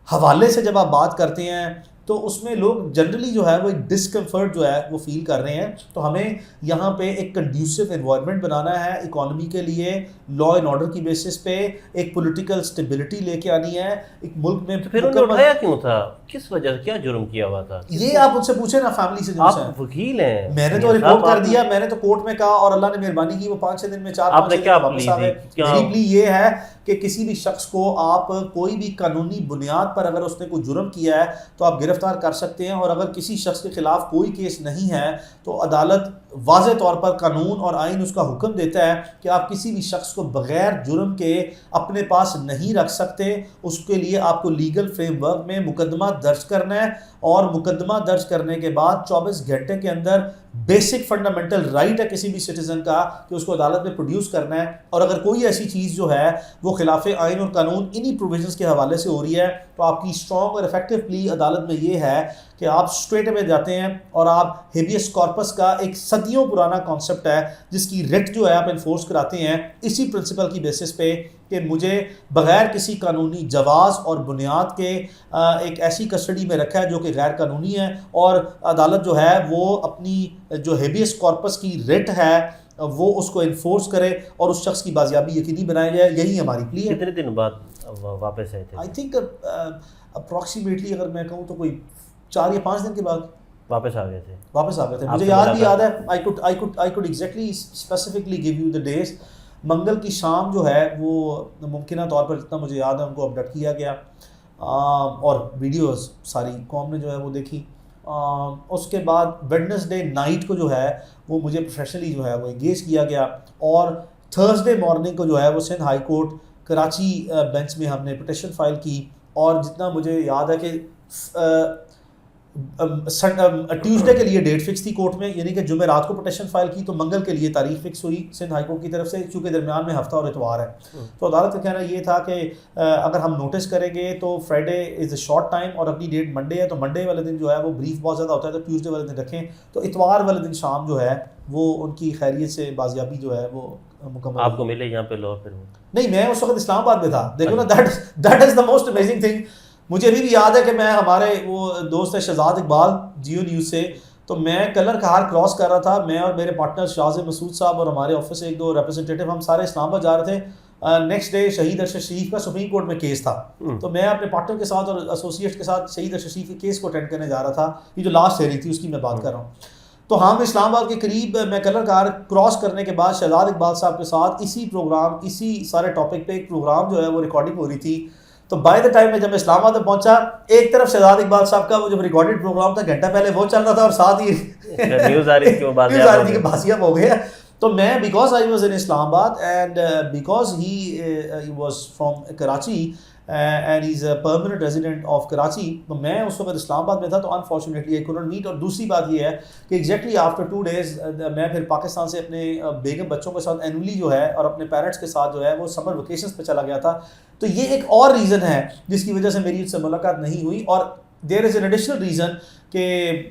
حوالے سے جب آپ بات کرتے ہیں تو اس میں لوگ جنرلی جو ہے وہ ایک ڈسکمفرٹ جو ہے وہ فیل کر رہے ہیں۔ تو ہمیں یہاں پہ ایک کنڈیوسو انوائرمنٹ بنانا ہے اکانومی کے لیے، لا اینڈ آرڈر کی بیسس پہ ایک پولیٹیکل اسٹیبلٹی لے کے آنی ہے ایک ملک میں۔ پھر انہوں نے اٹھایا کیوں تھا؟ کس وجہ سے؟ کیا جرم کیا ہوا تھا؟ یہ آپ ان سے پوچھیں نا، فیملی سے جو ہیں۔ آپ وکیل ہیں، میں نے تو رپورٹ کر دیا، میں نے تو کورٹ میں کہا اور اللہ نے مہربانی کی وہ 5-6 دن میں 4-5 دن میں واپس آ گئے۔ میری پلی یہ ہے کہ کسی بھی شخص کو آپ کوئی بھی قانونی بنیاد پر اگر اس نے کوئی جرم کیا ہے تو آپ گرفتار کر سکتے ہیں، اور اگر کسی شخص کے خلاف کوئی کیس نہیں ہے تو عدالت واضح طور پر قانون اور آئین اس کا حکم دیتا ہے کہ آپ کسی بھی شخص کو بغیر جرم کے اپنے پاس نہیں رکھ سکتے. اس کے لیے آپ کو لیگل فریم ورک میں مقدمہ درج کرنا ہے, اور مقدمہ درج کرنے کے بعد 24 گھنٹے کے اندر بیسک فنڈامنٹل رائٹ ہے کسی بھی سٹیزن کا کہ اس کو عدالت میں پروڈیوس کرنا ہے. اور اگر کوئی ایسی چیز جو ہے وہ خلاف آئین اور قانون انہی پروویژنس کے حوالے سے ہو رہی ہے تو آپ کی اسٹرانگ اور افیکٹو پلی عدالت میں یہ ہے کہ آپ اسٹریٹ اوے جاتے ہیں اور آپ ہیبیس کارپس کا ایک صدیوں پرانا کانسیپٹ ہے جس کی ریٹ جو ہے آپ انفورس کراتے ہیں اسی پرنسپل کی بیسس پہ کہ مجھے بغیر کسی قانونی جواز اور بنیاد کے ایک ایسی کسٹڈی میں رکھا ہے جو کہ غیر قانونی ہے, اور عدالت جو ہے وہ اپنی جو ہیبیس کارپس کی ریٹ ہے وہ اس کو انفورس کرے اور اس شخص کی بازیابی یقینی بنایا جائے. یہی ہماری پلی ہے. کتنے دن بعد واپس آئے تھے؟ آئی تھنک اپروکسیمیٹلی اگر میں کہوں تو کوئی 4 یا 5 دن کے بعد واپس آ گئے تھے. مجھے یاد بھی یاد ہے. I could exactly specifically give you the days. منگل کی شام جو ہے وہ ممکنہ طور پر جتنا مجھے یاد ہے ان کو اپڈیٹ کیا گیا, اور ویڈیوز ساری قوم نے جو ہے وہ دیکھی. اس کے بعد ویڈنسڈے نائٹ کو جو ہے وہ مجھے پروفیشنلی جو ہے وہ انگیج کیا گیا, اور تھرسڈے مارننگ کو جو ہے وہ Sindh high court Karachi bench میں ہم نے پٹیشن فائل کی. اور جتنا مجھے یاد ہے کہ ٹیوزڈے کے لیے ڈیٹ فکس تھی کورٹ میں, یعنی کہ جمعرات کو پٹیشن فائل کی تو منگل کے لیے تاریخ فکس ہوئی سندھ ہائی کورٹ کی طرف سے, چونکہ درمیان میں ہفتہ اور اتوار ہے. تو عدالت کا کہنا یہ تھا کہ اگر ہم نوٹس کریں گے تو Friday is a short time اور اپنی ڈیٹ منڈے ہے, تو منڈے والے دن جو ہے وہ بریف بہت زیادہ ہوتا ہے, تو ٹیوزڈے والے دن رکھیں, تو اتوار والے دن شام جو ہے وہ ان کی خیریت سے بازیابی جو ہے وہ مکمل. آپ کو ملے یہاں پہ لاہور پھر؟ نہیں, میں اس وقت اسلام آباد میں تھا. دیکھو نا, that is the most amazing thing. مجھے ابھی بھی یاد ہے کہ میں ہمارے وہ دوست ہے شہزاد اقبال جیو نیوز سے, تو میں کلر کہار کراس کر رہا تھا, میں اور میرے پارٹنر شاز مسعود صاحب اور ہمارے آفس سے 1-2 ریپرزنٹیٹیو, ہم سارے اسلام آباد جا رہے تھے. نیکسٹ ڈے شہید ارشد شریف کا سپریم کورٹ میں کیس تھا, تو میں اپنے پارٹنر کے ساتھ اور ایسوسیٹ کے ساتھ شہید ارشد شریف کے کیس کو اٹینڈ کرنے جا رہا تھا. یہ جو لاسٹ ہیئرنگ تھی اس کی میں بات کر رہا ہوں. تو ہم اسلام آباد کے قریب میں کلر کار کراس کرنے کے بعد شہزاد اقبال صاحب کے ساتھ اسی پروگرام, اسی سارے ٹاپک پہ ایک پروگرام جو ہے وہ ریکارڈنگ ہو رہی تھی. تو بائی دا ٹائم میں جب میں اسلام آباد میں پہنچا, ایک طرف شہزاد اقبال صاحب کا وہ جو ریکارڈڈ پروگرام تھا گھنٹہ پہلے وہ چل رہا تھا, اور ساتھ ہی نیوز آ رہی تھی کہ بازیاب ہو گیا. تو میں بیکاز آئی واز ان اسلام آباد and because he was from Karachi and he is a permanent resident of Karachi, تو میں اس وقت اسلام آباد میں تھا, تو انفارچونیٹلی آئی کوڈنٹ میٹ. اور دوسری بات یہ ہے کہ ایگزیکٹلی آفٹر 2 days میں پھر پاکستان سے اپنے بیگم بچوں کے ساتھ اینولی جو ہے اور اپنے پیرنٹس کے ساتھ جو ہے وہ سمر ویکیشنز پہ چلا گیا تھا. تو یہ ایک اور ریزن ہے جس کی وجہ سے میری ان سے ملاقات نہیں ہوئی. اور there is an additional reason کہ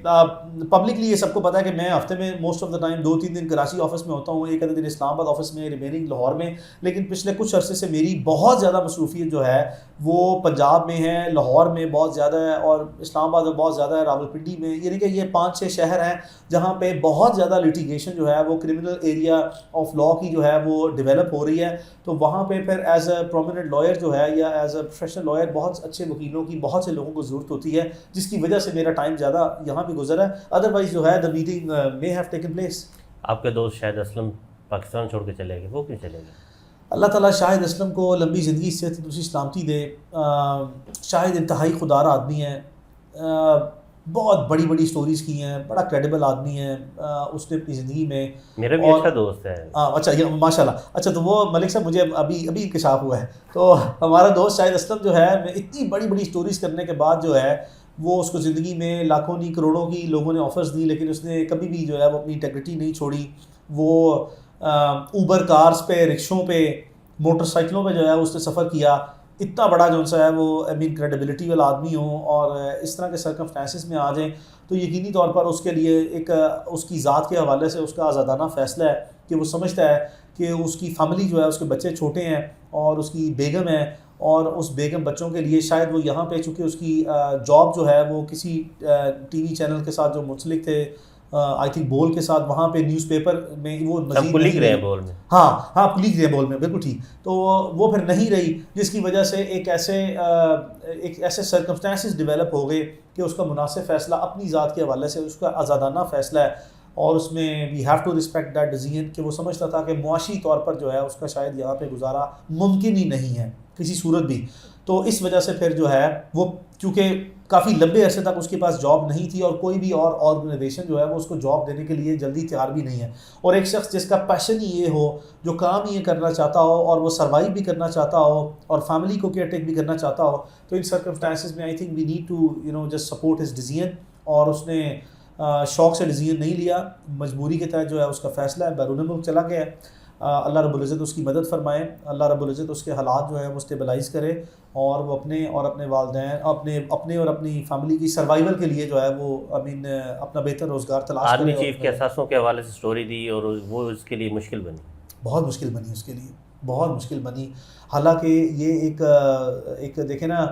پبلکلی یہ سب کو پتا ہے کہ میں ہفتے میں موسٹ آف دا ٹائم 2-3 دن کراچی آفس میں ہوتا ہوں, 1 دن اسلام آباد آفس میں, ریمیننگ لاہور میں. لیکن پچھلے کچھ عرصے سے میری بہت زیادہ مصروفیت جو ہے وہ پنجاب میں ہے, لاہور میں بہت زیادہ ہے, اور اسلام آباد میں بہت زیادہ ہے, راولپنڈی میں. یعنی کہ یہ 5-6 شہر ہیں جہاں پہ بہت زیادہ لیٹیگیشن جو ہے وہ کرمنل ایریا آف لا کی جو ہے وہ ڈیولپ ہو رہی ہے. تو وہاں پہ پھر ایز اے پرومیننٹ لائر جو ہے یا ایز اے پروفیشنل لائر بہت اچھے وکیلوں کی بہت سے لوگوں کو ضرورت ہوتی ہے, جس کی وجہ سے میرا ٹائم زیادہ یہاں پہ گزرا ہے. ادروائز جو ہے the meeting may have taken place. آپ کے دوست شاہد اسلم پاکستان چھوڑ کے چلے گئے, وہ کیوں چلے گئے؟ اللہ تعالیٰ شاہد اسلم کو لمبی زندگی سے دوسری سلامتی دے. شاہد انتہائی خوددار آدمی ہے, بہت بڑی بڑی سٹوریز کی ہیں, بڑا کریڈیبل آدمی ہے. اس نے اپنی زندگی میں, میرا بھی اچھا دوست ہے. اچھا ماشاء اللہ. اچھا تو وہ ملک صاحب مجھے ابھی انکشاف ہوا ہے, تو ہمارا دوست شاہد اسلم جو ہے اتنی بڑی بڑی سٹوریز کرنے کے بعد جو ہے وہ اس کو زندگی میں لاکھوں نہیں کروڑوں کی لوگوں نے آفرز دی, لیکن اس نے کبھی بھی جو ہے وہ اپنی انٹیگریٹی نہیں چھوڑی. وہ اوبر کارز پہ, رکشوں پہ, موٹر سائیکلوں پہ جو ہے اس نے سفر کیا. اتنا بڑا جو سا ہے وہ کریڈیبلٹی والا آدمی ہو اور اس طرح کے سرکمسٹانسز میں آ جائیں تو یقینی طور پر اس کے لیے ایک اس کی ذات کے حوالے سے اس کا آزادانہ فیصلہ ہے کہ وہ سمجھتا ہے کہ اس کی فیملی جو ہے, اس کے بچے چھوٹے ہیں اور اس کی بیگم ہے, اور اس بیگم بچوں کے لیے شاید وہ یہاں پہ چونکہ اس کی جاب جو ہے وہ کسی ٹی وی چینل کے ساتھ جو منسلک تھے, آئی تھنک بول کے ساتھ, وہاں پہ نیوز پیپر میں وہ مزید لکھ رہے ہیں بول میں, ہاں لکھ رہے ہیں بول میں, بالکل ٹھیک. تو وہ پھر نہیں رہی, جس کی وجہ سے ایک ایسے سرکمسٹانسز ڈیولپ ہو گئے کہ اس کا مناسب فیصلہ اپنی ذات کے حوالے سے اس کا آزادانہ فیصلہ ہے, اور اس میں we have to respect that decision کہ وہ سمجھتا تھا کہ معاشی طور پر جو ہے اس کا شاید یہاں پہ گزارا ممکن ہی نہیں ہے کسی صورت بھی. تو اس وجہ سے پھر جو ہے وہ چونکہ کافی لمبے عرصے تک اس کے پاس جاب نہیں تھی اور کوئی بھی اور آرگنائزیشن جو ہے وہ اس کو جاب دینے کے لیے جلدی تیار بھی نہیں ہے. اور ایک شخص جس کا پیشن ہی یہ ہو, جو کام یہ کرنا چاہتا ہو اور وہ سروائیو بھی کرنا چاہتا ہو اور فیملی کو کیئر ٹیک بھی کرنا چاہتا ہو, تو ان سرکمسٹانسز میں I think we need to just support his decision. اور اس نے شوق سے ڈیسیژن نہیں لیا, مجبوری کے تحت جو ہے اس کا فیصلہ ہے, بیرون ملک چلا گیا ہے. اللہ رب العزت اس کی مدد فرمائے, اللہ رب العزت اس کے حالات جو ہے وہ اسٹیبلائز کرے اور وہ اپنے اور اپنے والدین اپنے اور اپنی فیملی کی سروائیول کے لیے جو ہے وہ اپنا بہتر روزگار تلاش کرے. آرمی چیف کے احساسوں کے حوالے سے سٹوری دی اور وہ اس کے لیے مشکل بنی, بہت مشکل بنی اس کے لیے, بہت مشکل بنی. حالانکہ یہ ایک دیکھیں نا,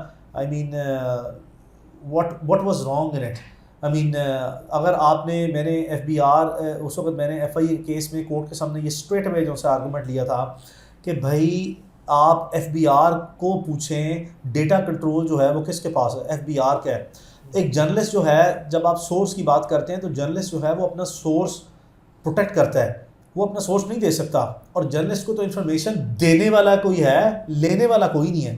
what was wrong in it. اگر آپ نے, میں نے ایف بی آر اس وقت میں نے ایف آئی کیس میں کورٹ کے سامنے یہ اسٹریٹ اوے جو سے آرگومنٹ لیا تھا کہ بھائی آپ ایف بی آر کو پوچھیں ڈیٹا کنٹرول جو ہے وہ کس کے پاس ہے, ایف بی آر کا ہے. ایک جرنلسٹ جو ہے, جب آپ سورس کی بات کرتے ہیں تو جرنلسٹ جو ہے وہ اپنا سورس پروٹیکٹ کرتا ہے, وہ اپنا سورس نہیں دے سکتا. اور جرنلسٹ کو تو انفارمیشن دینے والا کوئی ہے, لینے والا کوئی نہیں ہے.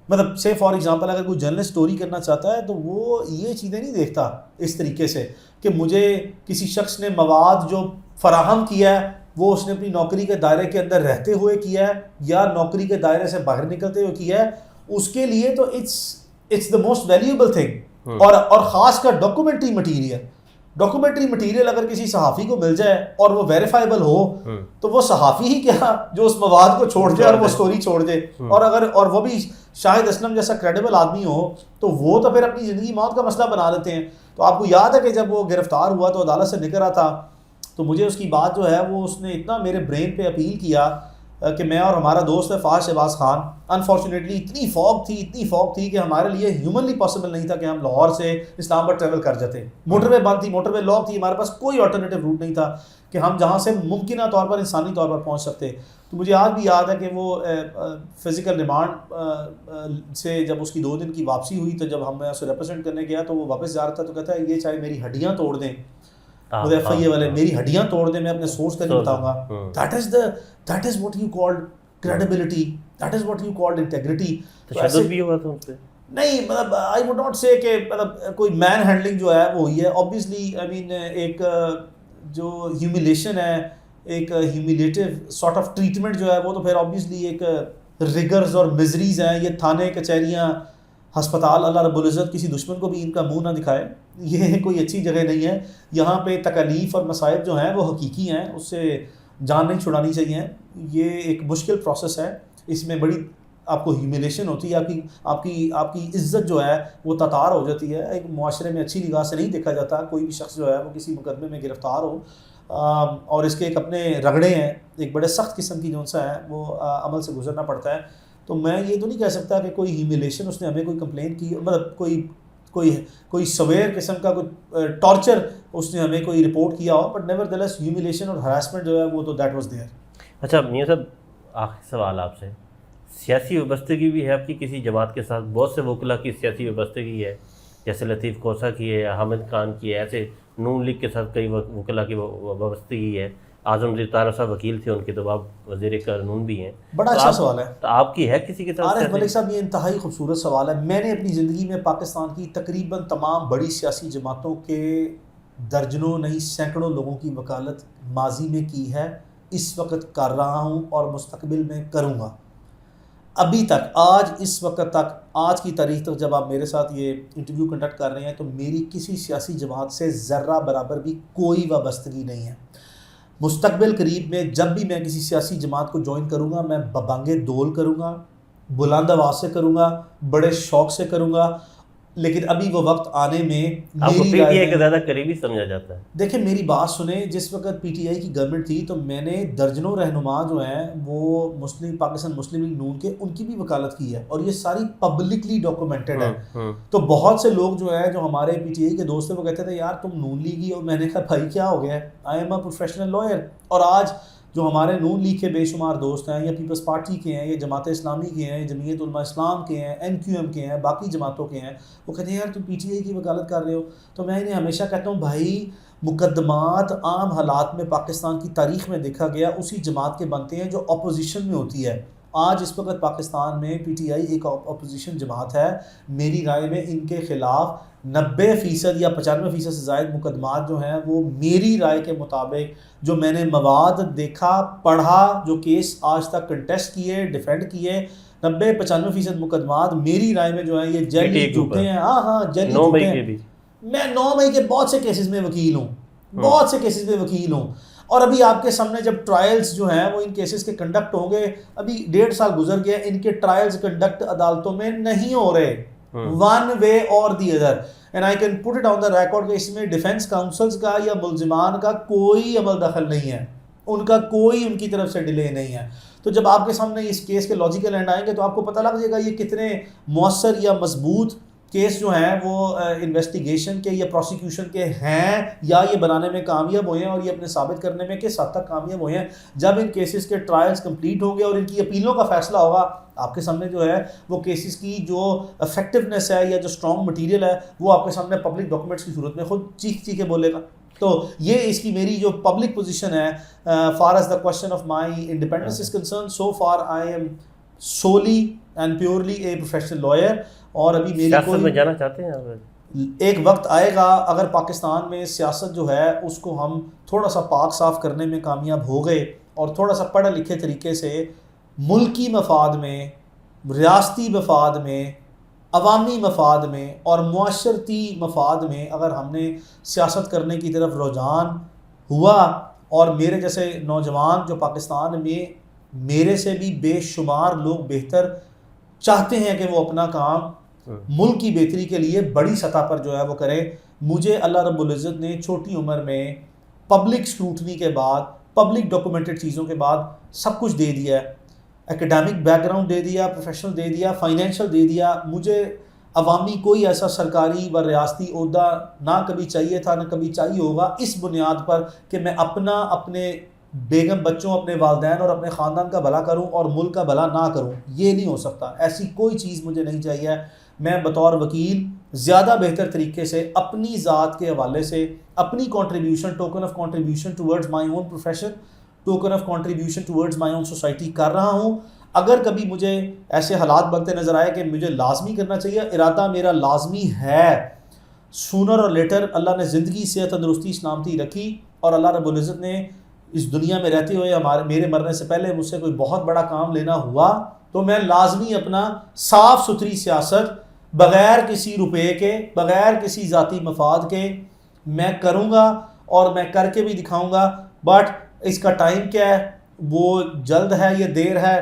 مطلب سے فار ایگزامپل اگر کوئی جرنلسٹ اسٹوری کرنا چاہتا ہے تو وہ یہ چیزیں نہیں دیکھتا اس طریقے سے کہ مجھے کسی شخص نے مواد جو فراہم کیا ہے وہ اس نے اپنی نوکری کے دائرے کے اندر رہتے ہوئے کیا ہے یا نوکری کے دائرے سے باہر نکلتے ہوئے کیا ہے, اس کے لیے تو it's the most valuable thing. اور خاص کر ڈاکومنٹری مٹیریل اگر کسی صحافی کو مل جائے اور وہ ویریفائبل ہو تو وہ صحافی ہی کیا جو اس مواد کو چھوڑ دے اور وہ سٹوری چھوڑ دے. اور وہ بھی شاہد اسلم جیسا کریڈیبل آدمی ہو تو وہ تو پھر اپنی زندگی موت کا مسئلہ بنا لیتے ہیں. تو آپ کو یاد ہے کہ جب وہ گرفتار ہوا تو عدالت سے نکل رہا تھا تو مجھے اس کی بات جو ہے وہ اس نے اتنا میرے برین پہ اپیل کیا کہ میں اور ہمارا دوست ہے فاض شہباز خان, انفارچونیٹلی اتنی فوگ تھی کہ ہمارے لیے ہیومنلی پاسبل نہیں تھا کہ ہم لاہور سے اسلام آباد ٹریول کر جاتے. موٹر وے بند تھی, موٹر وے لاک تھی, ہمارے پاس کوئی آلٹرنیٹیو روٹ نہیں تھا کہ ہم جہاں سے ممکنہ طور پر انسانی طور پر پہنچ سکتے. تو مجھے آج بھی یاد ہے کہ وہ فزیکل ریمانڈ سے جب اس کی 2 دن کی واپسی ہوئی تو جب ہم میں اسے ریپرزینٹ کرنے گیا تو وہ واپس جا رہا تھا تو کہتا ہے یہ چاہے میری ہڈیاں توڑ دیں, ایف آئی اے والے میری ہڈیاں توڑ دیں, میں اپنے سورس کا نہیں بتاؤں گا. That is what you called credibility, that is what you called integrity. تشدد بھی ہوا تھا ان پہ نہیں, مطلب I would not say کہ مطلب کوئی مین ہینڈلنگ جو ہے وہ ہوئی ہے. obviously ایک جو ہیوملیشن ہے, ایک ہیوملیٹیو سارٹ آف ٹریٹمنٹ جو ہے وہ تو پھر obviously ایک ریگرز اور مزریز ہیں. یہ تھانے کچہریاں ہسپتال, اللہ رب العزت کسی دشمن کو بھی ان کا منہ نہ دکھائے, یہ کوئی اچھی جگہ نہیں ہے. یہاں پہ تکالیف اور مصائب جو ہیں وہ حقیقی ہیں, اس سے جان نہیں چھڑانی چاہیے. یہ ایک مشکل پروسیس ہے, اس میں بڑی آپ کو ہیوملیشن ہوتی ہے, آپ کی عزت جو ہے وہ تتار ہو جاتی ہے. ایک معاشرے میں اچھی نگاہ سے نہیں دیکھا جاتا کوئی بھی شخص جو ہے وہ کسی مقدمے میں گرفتار ہو, اور اس کے ایک اپنے رگڑے ہیں, ایک بڑے سخت قسم کی جون سا ہے وہ عمل سے گزرنا پڑتا ہے. تو میں یہ تو نہیں کہہ سکتا کہ کوئی ہیوملیشن اس نے ہمیں کوئی کمپلین کی, مطلب کوئی سویئر قسم کا کوئی ٹارچر اس نے ہمیں کوئی رپورٹ کیا ہو, بٹ نیور دیلیس ہیوملیشن اور ہراسمنٹ جو ہے وہ تو دیٹ واز دیئر. اچھا میاں صاحب, آخری سوال آپ سے, سیاسی وابستگی بھی ہے آپ کی کسی جماعت کے ساتھ؟ بہت سے وکلا کی سیاسی وابستگی ہے, جیسے لطیف کوسا کی ہے, حامد خان کی ہے, ایسے نون لیگ کے ساتھ کئی وکلا کی وابستگی ہے. اعظم الدین طاہر صاحب وکیل تھے ان کے, تو آپ وزیر قانون بھی ہیں. بڑا اچھا سوال ہے. تو آپ کی ہے کسی کے ساتھ؟ عارف ملک صاحب, یہ انتہائی خوبصورت سوال ہے. میں نے اپنی زندگی میں پاکستان کی تقریباً تمام بڑی سیاسی جماعتوں کے درجنوں نہیں سینکڑوں لوگوں کی وکالت ماضی میں کی ہے, اس وقت کر رہا ہوں اور مستقبل میں کروں گا. ابھی تک آج اس وقت تک, آج کی تاریخ تک جب آپ میرے ساتھ یہ انٹرویو کنڈکٹ کر رہے ہیں تو میری کسی سیاسی جماعت سے ذرہ برابر بھی کوئی وابستگی نہیں ہے. مستقبل قریب میں جب بھی میں کسی سیاسی جماعت کو جوائن کروں گا, میں ببانگ دول کروں گا, بلند آواز سے کروں گا, بڑے شوق سے کروں گا, لیکن ابھی وہ وقت آنے میں آپ کو پی ٹی آئی کا زیادہ قریبی سمجھا جاتا ہے. دیکھیں میری بات سنیں, جس وقت پی ٹی آئی کی گورنمنٹ تھی تو میں نے درجنوں رہنما جو ہیں وہ پاکستان مسلم لیگ نون کے, ان کی بھی وکالت کی ہے, اور یہ ساری پبلکلی ڈاکومنٹڈ ہے. تو بہت سے لوگ جو ہے جو ہمارے پی ٹی آئی کے دوست ہیں وہ کہتے تھے یار تم نون لیگی, اور میں نے کہا بھائی کیا ہو گیا, I am a professional lawyer. اور آج جو ہمارے نون لیگ کے بے شمار دوست ہیں, یا پیپلز پارٹی کے ہیں, یا جماعت اسلامی کے ہیں, جمعیت علماء اسلام کے ہیں, این کیو ایم کے ہیں, باقی جماعتوں کے ہیں, وہ کہتے ہیں یار تم پی ٹی آئی کی وکالت کر رہے ہو. تو میں انہیں ہمیشہ کہتا ہوں بھائی مقدمات عام حالات میں پاکستان کی تاریخ میں دیکھا گیا اسی جماعت کے بنتے ہیں جو اپوزیشن میں ہوتی ہے. آج اس وقت پاکستان میں پی ٹی آئی ایک اپوزیشن جماعت ہے. میری رائے میں ان کے خلاف 90% یا 95% سے زائد مقدمات جو ہیں وہ میری رائے کے مطابق جو میں نے مواد دیکھا پڑھا جو کیس آج تک کنٹیسٹ کیے ڈیفینڈ کیے 90-95% مقدمات میری رائے میں جو ہیں یہ جعلی جھوٹے ہیں. ہاں جعلی جھوٹے ہیں. میں 9 مئی کے بہت سے کیسز میں وکیل ہوں, بہت سے کیسز میں وکیل ہوں. اور ابھی آپ کے سامنے جب ٹرائلز جو ہیں وہ ان کیسز کے کنڈکٹ ہوں گے, ابھی 1.5 سال گزر گیا, ان کے ٹرائلز کنڈکٹ عدالتوں میں نہیں ہو رہے ون وے اور the other. And I can put it on the record کہ اس میں ڈیفینس کاؤنسلز کا یا ملزمان کا کوئی عمل دخل نہیں ہے, ان کا کوئی ان کی طرف سے ڈیلے نہیں ہے. تو جب آپ کے سامنے اس کیس کے لاجیکل اینڈ آئیں گے تو آپ کو پتہ لگ جائے گا یہ کتنے مؤثر یا مضبوط کیس جو ہیں وہ انویسٹیگیشن کے یا پروسیکیوشن کے ہیں, یا یہ بنانے میں کامیاب ہوئے ہیں اور یہ اپنے ثابت کرنے میں کس حد تک کامیاب ہوئے ہیں. جب ان کیسز کے ٹرائلز کمپلیٹ ہوں گے اور ان کی اپیلوں کا فیصلہ ہوگا, آپ کے سامنے جو ہے وہ کیسز کی جو افیکٹونیس ہے یا جو اسٹرانگ مٹیریل ہے وہ آپ کے سامنے پبلک ڈاکومنٹس کی صورت میں خود چیخ کے بولے گا. تو یہ اس کی میری جو پبلک پوزیشن ہے far as the question of my independence is concern, so far I am solely and purely a professional lawyer. اور ابھی میری سیاست میں جانا چاہتے ہیں آپ؟ ایک وقت آئے گا اگر پاکستان میں سیاست جو ہے اس کو ہم تھوڑا سا پاک صاف کرنے میں کامیاب ہو گئے اور تھوڑا سا پڑھے لکھے طریقے سے ملکی مفاد میں, ریاستی مفاد میں, عوامی مفاد میں اور معاشرتی مفاد میں اگر ہم نے سیاست کرنے کی طرف رجحان ہوا, اور میرے جیسے نوجوان جو پاکستان میں میرے سے بھی بے شمار لوگ بہتر چاہتے ہیں کہ وہ اپنا کام ملک کی بہتری کے لیے بڑی سطح پر جو ہے وہ کریں. مجھے اللہ رب العزت نے چھوٹی عمر میں پبلک سکروٹنی کے بعد, پبلک ڈاکومنٹڈ چیزوں کے بعد سب کچھ دے دیا ہے. ایکیڈیمک بیک گراؤنڈ دے دیا, پروفیشنل دے دیا, فائنینشیل دے دیا. مجھے عوامی کوئی ایسا سرکاری و ریاستی عہدہ نہ کبھی چاہیے تھا نہ کبھی چاہیے ہوگا, اس بنیاد پر کہ میں اپنے بیگم بچوں, اپنے والدین اور اپنے خاندان کا بھلا کروں اور ملک کا بھلا نہ کروں. یہ نہیں ہو سکتا, ایسی کوئی چیز مجھے نہیں چاہیے. میں بطور وکیل زیادہ بہتر طریقے سے اپنی ذات کے حوالے سے اپنی contribution, token of contribution towards my own profession, token of contribution towards my own society کر رہا ہوں. اگر کبھی مجھے ایسے حالات بنتے نظر آئے کہ مجھے لازمی کرنا چاہیے, ارادہ میرا لازمی ہے, سونر اور لیٹر اللہ نے زندگی صحت تندرستی سلامتی رکھی اور اللہ رب العزت نے اس دنیا میں رہتے ہوئے میرے مرنے سے پہلے مجھ سے کوئی بہت بڑا کام لینا ہوا, تو میں لازمی اپنا صاف ستھری سیاست بغیر کسی روپے کے, بغیر کسی ذاتی مفاد کے میں کروں گا اور میں کر کے بھی دکھاؤں گا. بٹ اس کا ٹائم کیا ہے, وہ جلد ہے یا دیر ہے,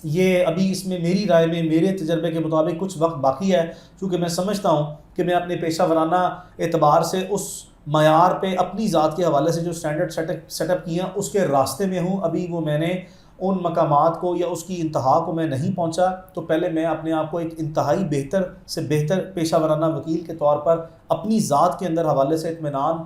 یہ ابھی اس میں میری رائے میں میرے تجربے کے مطابق کچھ وقت باقی ہے. چونکہ میں سمجھتا ہوں کہ میں اپنے پیشہ ورانہ اعتبار سے اس معیار پہ اپنی ذات کے حوالے سے جو اسٹینڈرڈ سیٹ اپ کیا اس کے راستے میں ہوں. ابھی وہ میں نے ان مقامات کو یا اس کی انتہا کو میں نہیں پہنچا, تو پہلے میں اپنے آپ کو ایک انتہائی بہتر سے بہتر پیشہ ورانہ وکیل کے طور پر اپنی ذات کے اندر حوالے سے اطمینان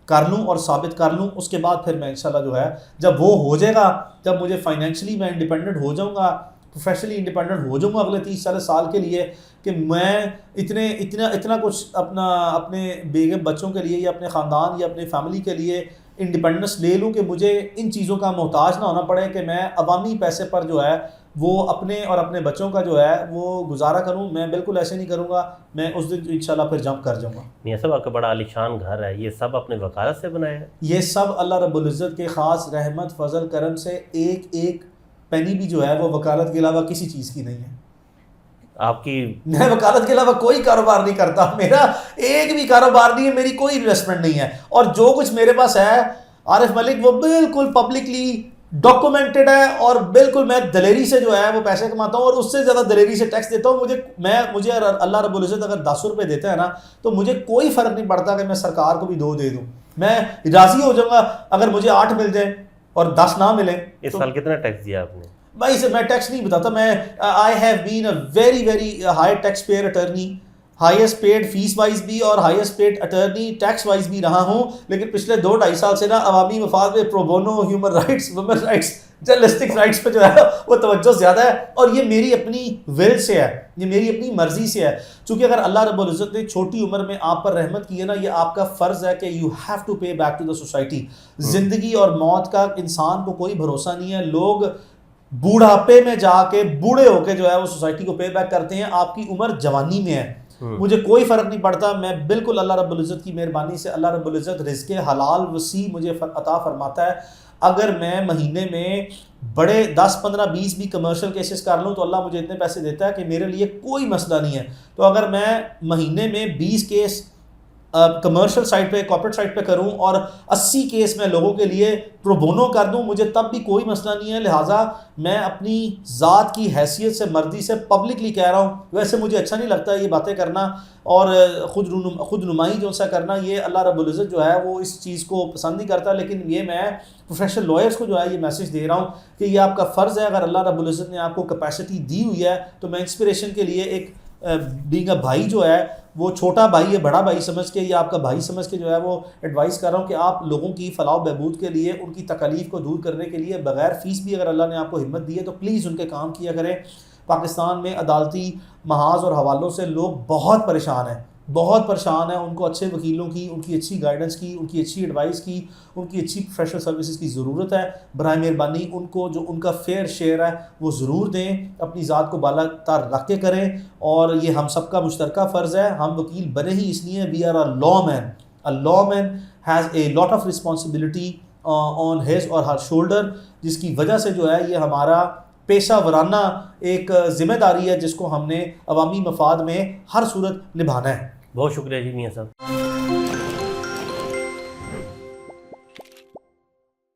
کر لوں اور ثابت کر لوں. اس کے بعد پھر میں انشاءاللہ جو ہے جب وہ ہو جائے گا, جب مجھے فائنینشلی میں انڈیپینڈنٹ ہو جاؤں گا, پروفیشنلی انڈیپینڈنٹ ہو جاؤں گا اگلے 30-40 سال کے لیے, کہ میں اتنا کچھ اپنے بیگم بچوں کے لیے یا اپنے خاندان یا اپنے فیملی کے لیے انڈیپینڈنس لے لوں کہ مجھے ان چیزوں کا محتاج نہ ہونا پڑے کہ میں عوامی پیسے پر جو ہے وہ اپنے اور اپنے بچوں کا جو ہے وہ گزارا کروں. میں بالکل ایسے نہیں کروں گا, میں اس دن انشاءاللہ پھر جمپ کر جاؤں گا. میاں صاحب آپ کا بڑا عالیشان گھر ہے, یہ سب اپنے وکالت سے بنایا ہے؟ یہ سب اللہ رب العزت کے خاص رحمت فضل کرم سے, ایک پینی بھی جو ہے وہ وکالت کے علاوہ کسی چیز کی نہیں ہے. آپ کی میں وکالت کے علاوہ کوئی کاروبار نہیں کرتا, میرا ایک بھی کاروبار نہیں ہے, میری کوئی انویسٹمنٹ نہیں ہے. اور جو کچھ میرے پاس ہے عارف ملک وہ بالکل پبلکلی ڈاکومنٹڈ ہے, اور بالکل میں دلیری سے جو ہے وہ پیسے کماتا ہوں اور اس سے زیادہ دلیری سے ٹیکس دیتا ہوں. مجھے اللہ رب العزت اگر 10 روپے دیتا ہے نا تو مجھے کوئی فرق نہیں پڑتا کہ میں سرکار کو بھی 2 دے دوں, میں راضی ہو جاؤں گا اگر مجھے 8 مل جائیں اور 10 نہ ملیں. اس سال کتنا ٹیکس دیا آپ نے؟ بھائی سے میں ٹیکس نہیں بتاتا, میں I have been a very high tax payer attorney, highest paid fee wise بھی اور highest paid attorney tax wise بھی رہا ہوں. لیکن پچھلے 2-2.5 سال سے نا عوامی مفاد میں pro bono, human rights, women rights, journalistic rights پہ جو ہے وہ توجہ زیادہ ہے, اور یہ میری اپنی ول سے ہے, یہ میری اپنی مرضی سے ہے. چونکہ اگر اللہ رب العزت نے چھوٹی عمر میں آپ پر رحمت کی ہے نا, یہ آپ کا فرض ہے کہ you have to pay back to the society. زندگی اور موت کا انسان کو کوئی بھروسہ نہیں ہے. لوگ بوڑھاپے میں جا کے بوڑھے ہو کے جو ہے وہ سوسائٹی کو پے بیک کرتے ہیں. آپ کی عمر جوانی میں ہے, مجھے کوئی فرق نہیں پڑتا. میں بالکل اللہ رب العزت کی مہربانی سے, اللہ رب العزت رزق حلال وسیع مجھے عطا فرماتا ہے. اگر میں مہینے میں بڑے 10 15 20 بھی کمرشل کیسز کر لوں تو اللہ مجھے اتنے پیسے دیتا ہے کہ میرے لیے کوئی مسئلہ نہیں ہے. تو اگر میں مہینے میں 20 کیس کمرشل سائٹ پہ, کارپوریٹ سائٹ پہ کروں اور 80 کیس میں لوگوں کے لیے پرو بونو کر دوں, مجھے تب بھی کوئی مسئلہ نہیں ہے. لہٰذا میں اپنی ذات کی حیثیت سے, مرضی سے پبلکلی کہہ رہا ہوں. ویسے مجھے اچھا نہیں لگتا یہ باتیں کرنا اور خود نمائی جو سا کرنا, یہ اللہ رب العزت جو ہے وہ اس چیز کو پسند نہیں کرتا. لیکن یہ میں پروفیشنل لائرس کو جو ہے یہ میسج دے رہا ہوں کہ یہ آپ کا فرض ہے. اگر اللہ رب العزت نے آپ کو کیپیسٹی دی ہوئی ہے تو میں انسپریشن کے لیے ایک بینگ اے بھائی جو ہے وہ چھوٹا بھائی ہے بڑا بھائی سمجھ کے یا آپ کا بھائی سمجھ کے جو ہے وہ ایڈوائز کر رہا ہوں کہ آپ لوگوں کی فلاح و بہبود کے لیے, ان کی تکالیف کو دور کرنے کے لیے بغیر فیس بھی اگر اللہ نے آپ کو ہمت دی ہے تو پلیز ان کے کام کیا کریں. پاکستان میں عدالتی محاذ اور حوالوں سے لوگ بہت پریشان ہیں, بہت پریشان ہیں. ان کو اچھے وکیلوں کی, ان کی اچھی گائیڈنس کی, ان کی اچھی ایڈوائس کی, ان کی اچھی پروفیشنل سروسز کی ضرورت ہے. برائے مہربانی ان کو جو ان کا فیئر شیئر ہے وہ ضرور دیں, اپنی ذات کو بالا تر رکھ کے کریں. اور یہ ہم سب کا مشترکہ فرض ہے. ہم وکیل بنے ہی اس لیے, we are a law man. A law man has a lot of responsibility on his or her shoulder, جس کی وجہ سے جو ہے یہ ہمارا پیشہ ورانہ ایک ذمہ داری ہے جس کو ہم نے عوامی مفاد میں ہر صورت نبھانا ہے. بہت شکریہ جی میاں صاحب.